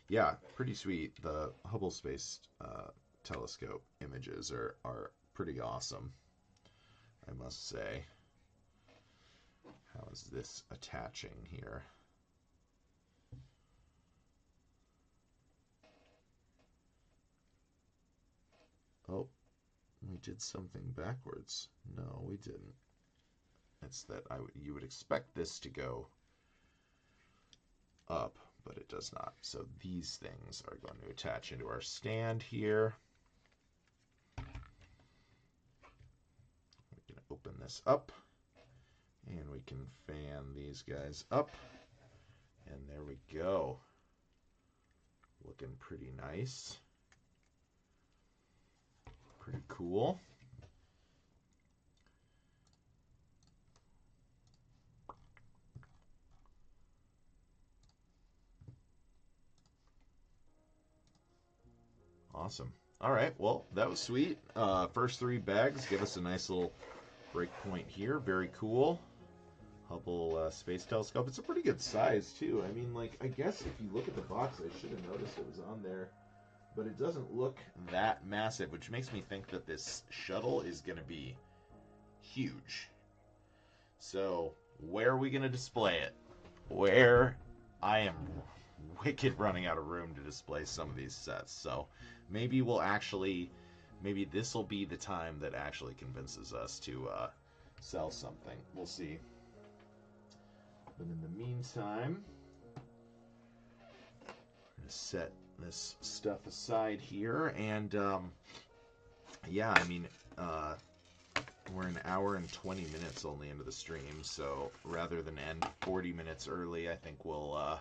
Yeah, pretty sweet. The Hubble Space Telescope images are pretty awesome, I must say. How is this attaching here? Oh, we did something backwards. No, we didn't. It's that you would expect this to go up, but it does not. So these things are going to attach into our stand here. We can open this up, and we can fan these guys up, and there we go. Looking pretty nice. Pretty cool. Awesome. All right, well, that was sweet. First 3 bags give us a nice little break point here. Very cool. Hubble Space Telescope. It's a pretty good size, too. I mean, like, I guess if you look at the box, I should have noticed it was on there. But it doesn't look that massive, which makes me think that this shuttle is going to be huge. So, where are we going to display it? Where? I am wicked running out of room to display some of these sets. So, maybe we'll actually, maybe this will be the time that actually convinces us to sell something. We'll see. But in the meantime, I'm going to set this stuff aside here. And, yeah, I mean, We're an hour and 20 minutes only into the stream, so rather than end 40 minutes early, I think we'll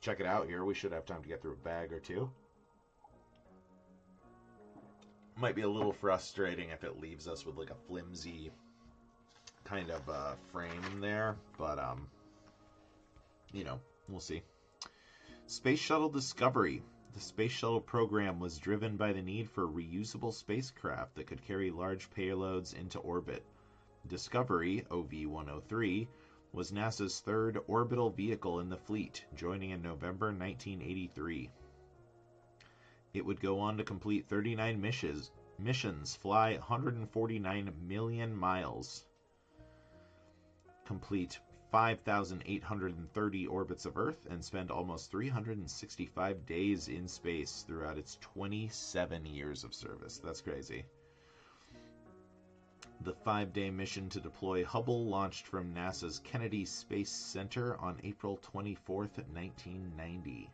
check it out here. We should have time to get through a bag or two. Might be a little frustrating if it leaves us with like a flimsy kind of frame there, but you know, we'll see. Space Shuttle Discovery. The Space Shuttle program was driven by the need for reusable spacecraft that could carry large payloads into orbit. Discovery, OV-103, was NASA's third orbital vehicle in the fleet, joining in November 1983. It would go on to complete 39 missions, fly 149 million miles, complete 5,830 orbits of Earth, and spend almost 365 days in space throughout its 27 years of service. That's crazy. The 5-day mission to deploy Hubble launched from NASA's Kennedy Space Center on April 24th, 1990.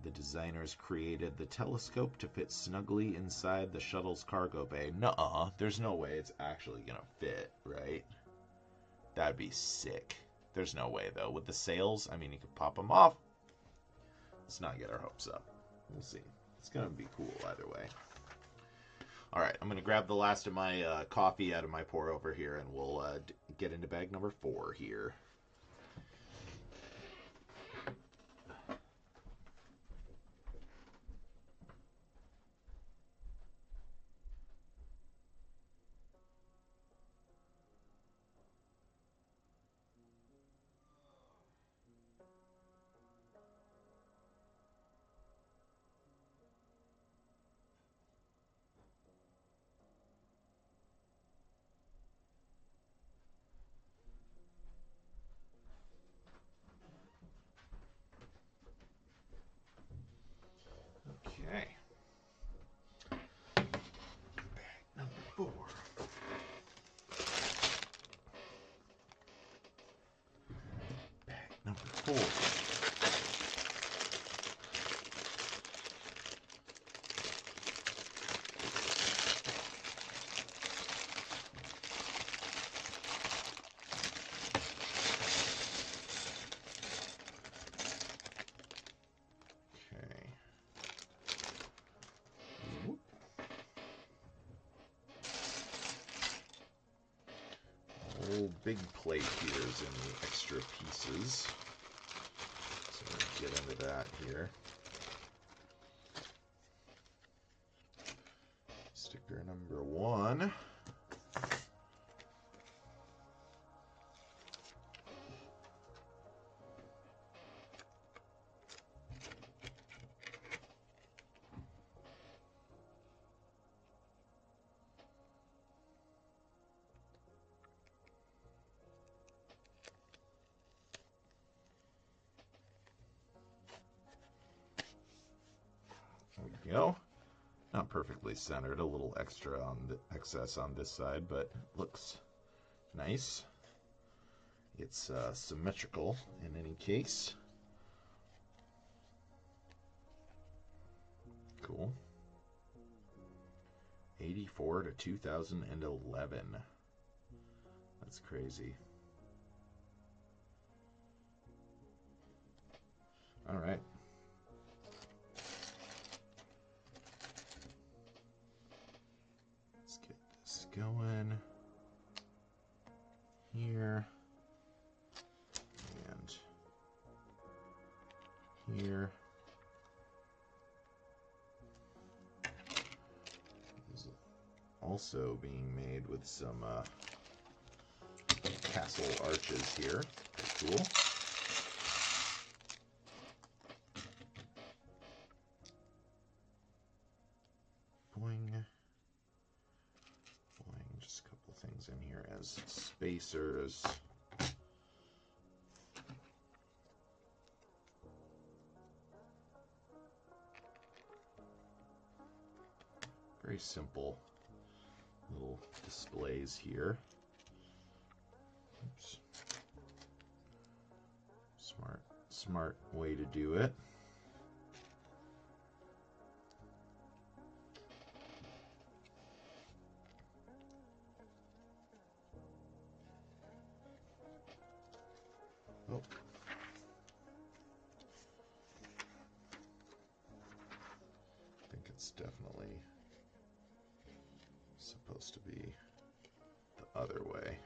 The designers created the telescope to fit snugly inside the shuttle's cargo bay. Nuh-uh, there's no way it's actually gonna fit, right? That'd be sick. There's no way, though. With the sails, I mean, you could pop them off. Let's not get our hopes up. We'll see. It's gonna be cool either way. All right, I'm gonna grab the last of my coffee out of my pour over here, and we'll get into bag number 4 here. Okay. Bag number 4. Bag number 4. Big plate here is in the extra pieces, so we'll get into that here. Sticker number 1. Go. Not perfectly centered, a little extra on the excess on this side, but looks nice. It's symmetrical in any case. Cool. 84 to 2011. That's crazy. All right. Going here and here. This is also being made with some castle arches here. Cool. Boing. Just a couple things in here as spacers. Very simple little displays here. Oops. Smart way to do it. It's definitely supposed to be the other way.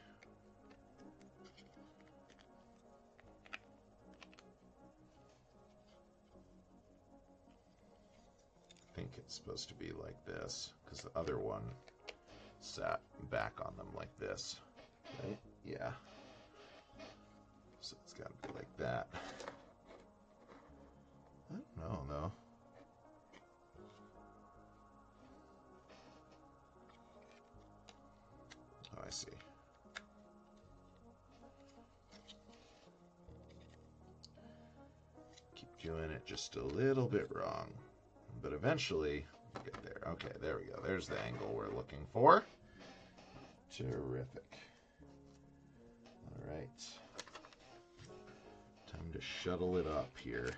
I think it's supposed to be like this, because the other one sat back on them like this, right? Yeah. So it's got to be like that. I don't know, though. Oh, I see. Keep doing it just a little bit wrong. But eventually, we'll get there. Okay, there we go. There's the angle we're looking for. Terrific. All right. Time to shuttle it up here.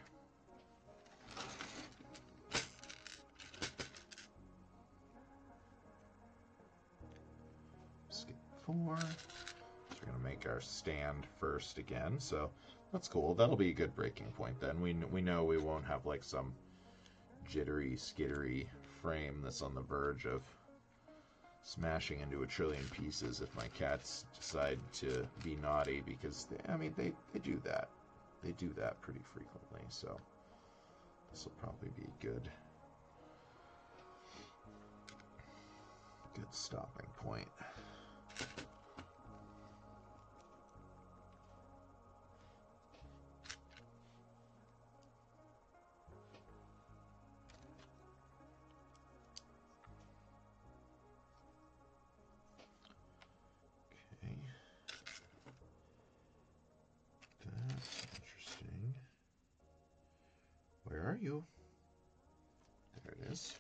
Skip 4. So we're going to make our stand first again. So that's cool. That'll be a good breaking point then. We know we won't have like some jittery, skittery frame that's on the verge of smashing into a trillion pieces if my cats decide to be naughty, because they do that. They do that pretty frequently, so this will probably be a good stopping point. Okay. That's interesting. Where are you? There it is.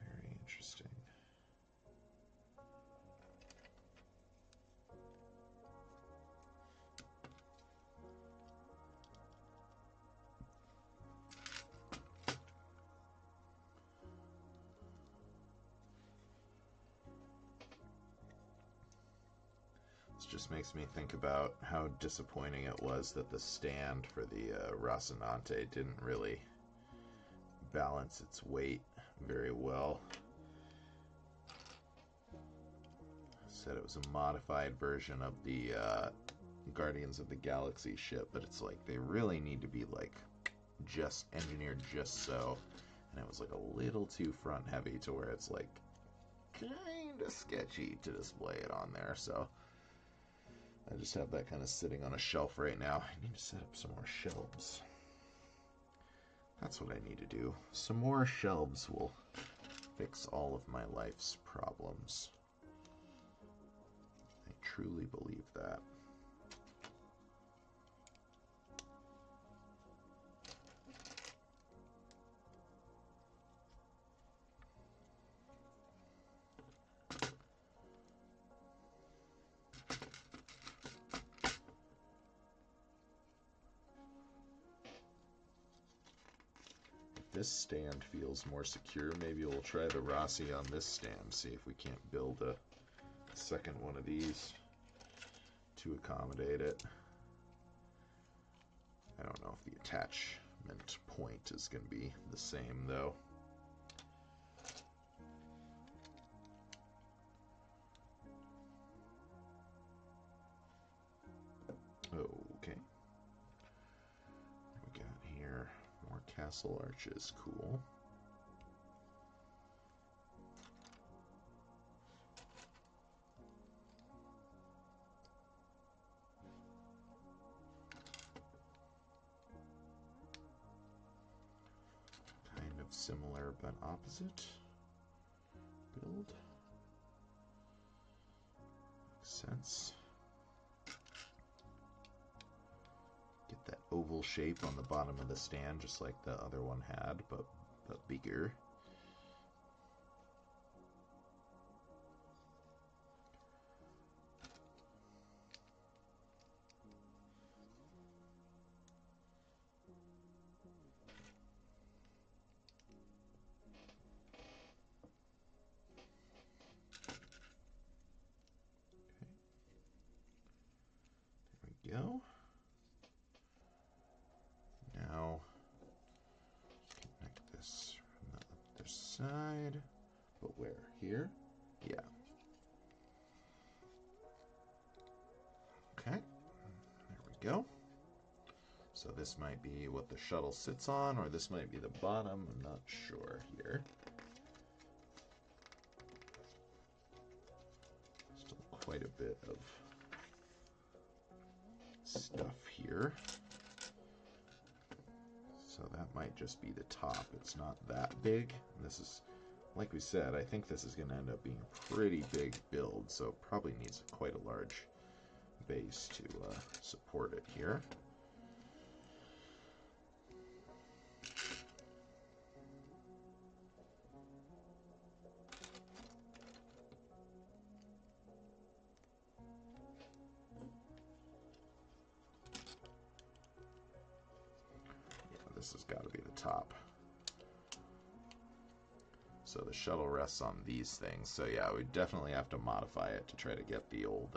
Very interesting. This just makes me think about how disappointing it was that the stand for the Rocinante didn't really balance its weight very well. Said it was a modified version of the Guardians of the Galaxy ship, but it's like they really need to be like just engineered just so, and it was like a little too front heavy to where it's like kind of sketchy to display it on there. So I just have that kind of sitting on a shelf right now. I need to set up some more shelves. That's what I need to do. Some more shelves will fix all of my life's problems. I truly believe that. This stand feels more secure. Maybe we'll try the Rossi on this stand, see if we can't build a second one of these to accommodate it. I don't know if the attachment point is going to be the same, though. Okay. We got here more castle arches. Cool. Kind of similar but opposite build. Makes sense. Get that oval shape on the bottom of the stand, just like the other one had, but bigger. side. But where? Here? Yeah. Okay. There we go. So this might be what the shuttle sits on, or this might be the bottom. I'm not sure here. Still quite a bit of stuff here. So that might just be the top. It's not that big. This is, like we said, I think this is going to end up being a pretty big build, so it probably needs quite a large base to support it here. This has got to be the top. So the shuttle rests on these things. So yeah, we definitely have to modify it to try to get the old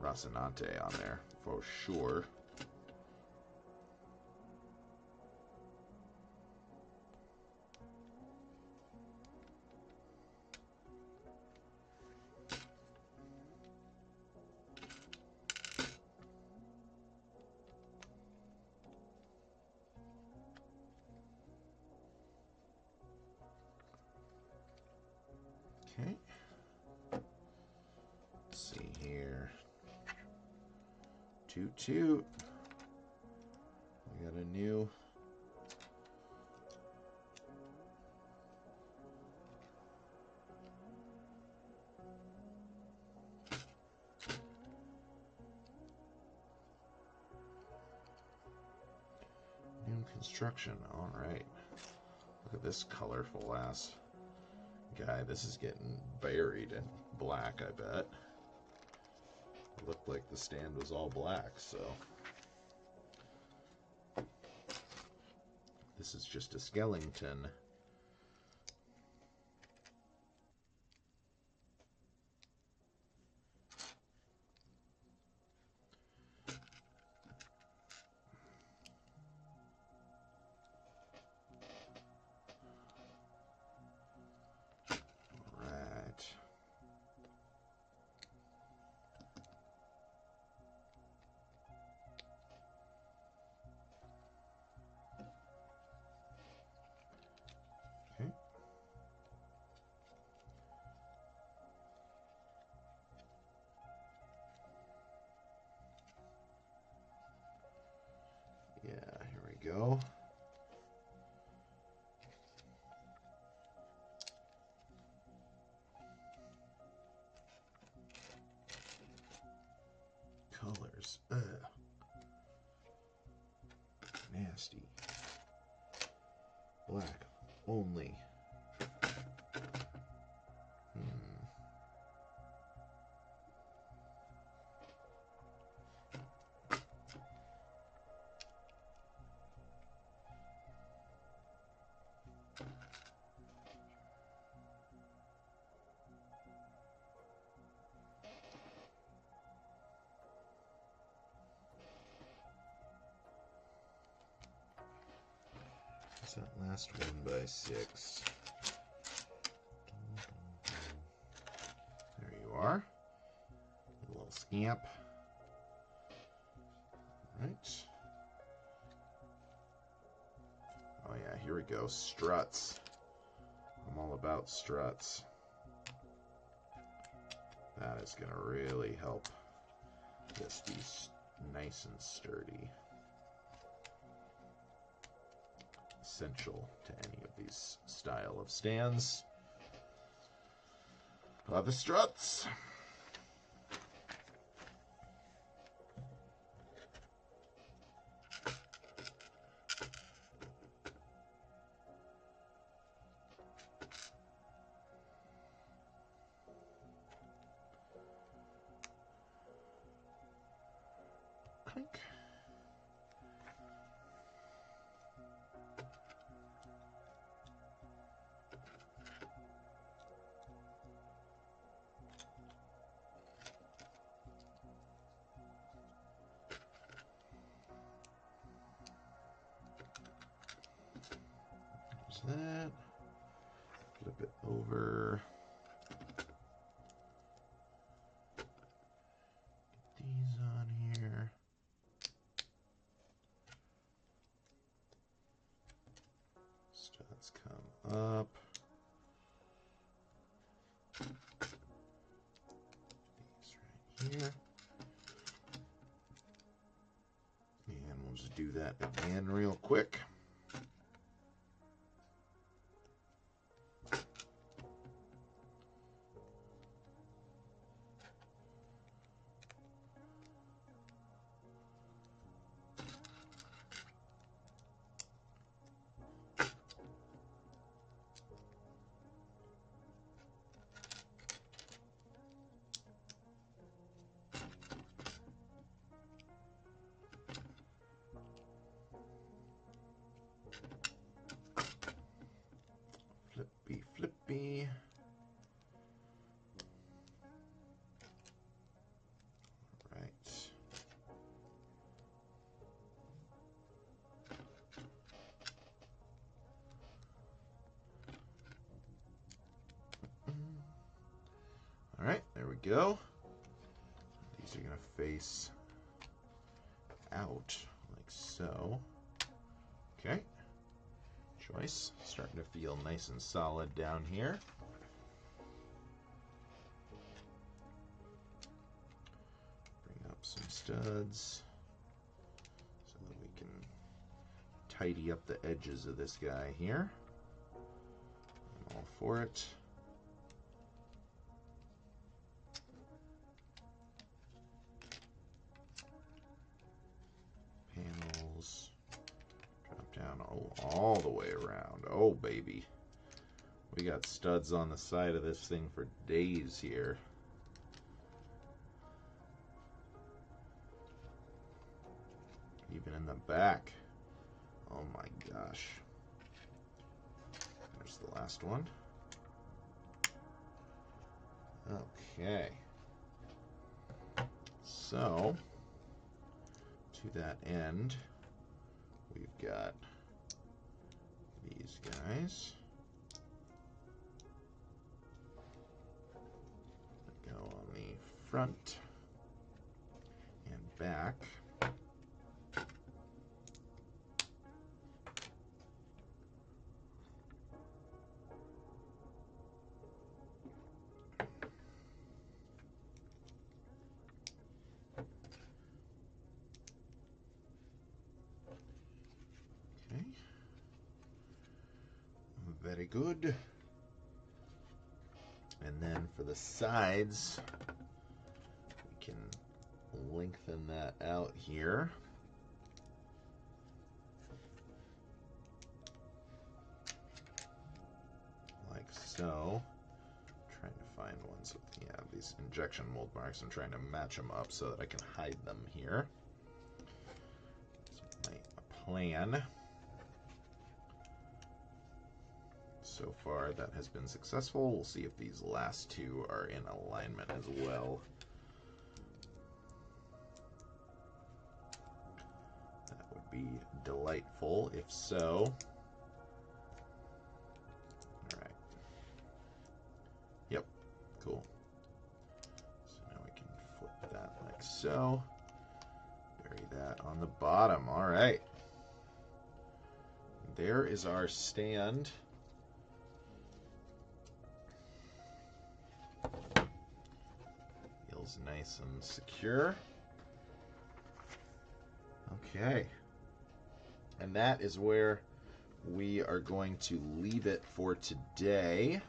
Rocinante on there for sure. Okay. Let's see here. Toot toot. We got a new construction. All right. Look at this colorful ass guy. This is getting buried in black, I bet. It looked like the stand was all black, so. This is just a skeleton. Yeah, here we go. Colors. Ugh. Nasty. Black only. What's that last 1x6? There you are. A little scamp. Right. Oh yeah, here we go. Struts. I'm all about struts. That is going to really help this be nice and sturdy. Essential to any of these style of stands. The struts. Clink. There's that. Flip it over. Get these on here. Studs come up. These right here. And we'll just do that again real quick. Flippy, flippy. Right. All right, there we go. These are going to face out like so. Okay. Choice. Starting to feel nice and solid down here. Bring up some studs so that we can tidy up the edges of this guy here. I'm all for it. Panels. Drop down all the way around. Oh, baby. We got studs on the side of this thing for days here. Even in the back. Oh my gosh. There's the last one. Okay. So, to that end, we've got these guys. Go on the front and back. Okay. Very good. And then for the sides, we can lengthen that out here. Like so. I'm trying to find ones with, yeah, these injection mold marks. I'm trying to match them up so that I can hide them here. That's my plan. So far, that has been successful. We'll see if these last two are in alignment as well. That would be delightful if so. All right. Yep, cool. So now we can flip that like so. Bury that on the bottom. All right. There is our stand. Feels nice and secure. Okay. And that is where we are going to leave it for today.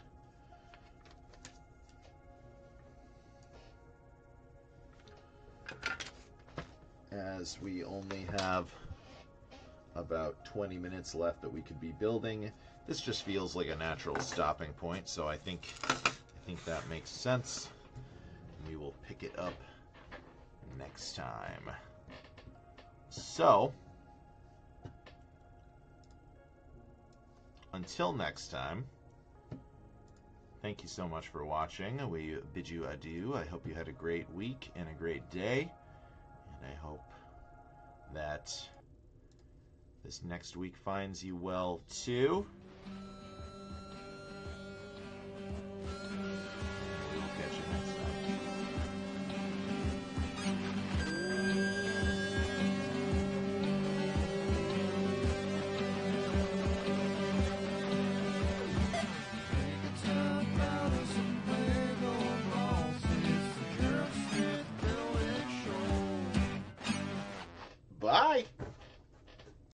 As we only have about 20 minutes left that we could be building. This just feels like a natural stopping point, so I think that makes sense. We will pick it up next time. So, until next time, thank you so much for watching. We bid you adieu. I hope you had a great week and a great day, and I hope that this next week finds you well too.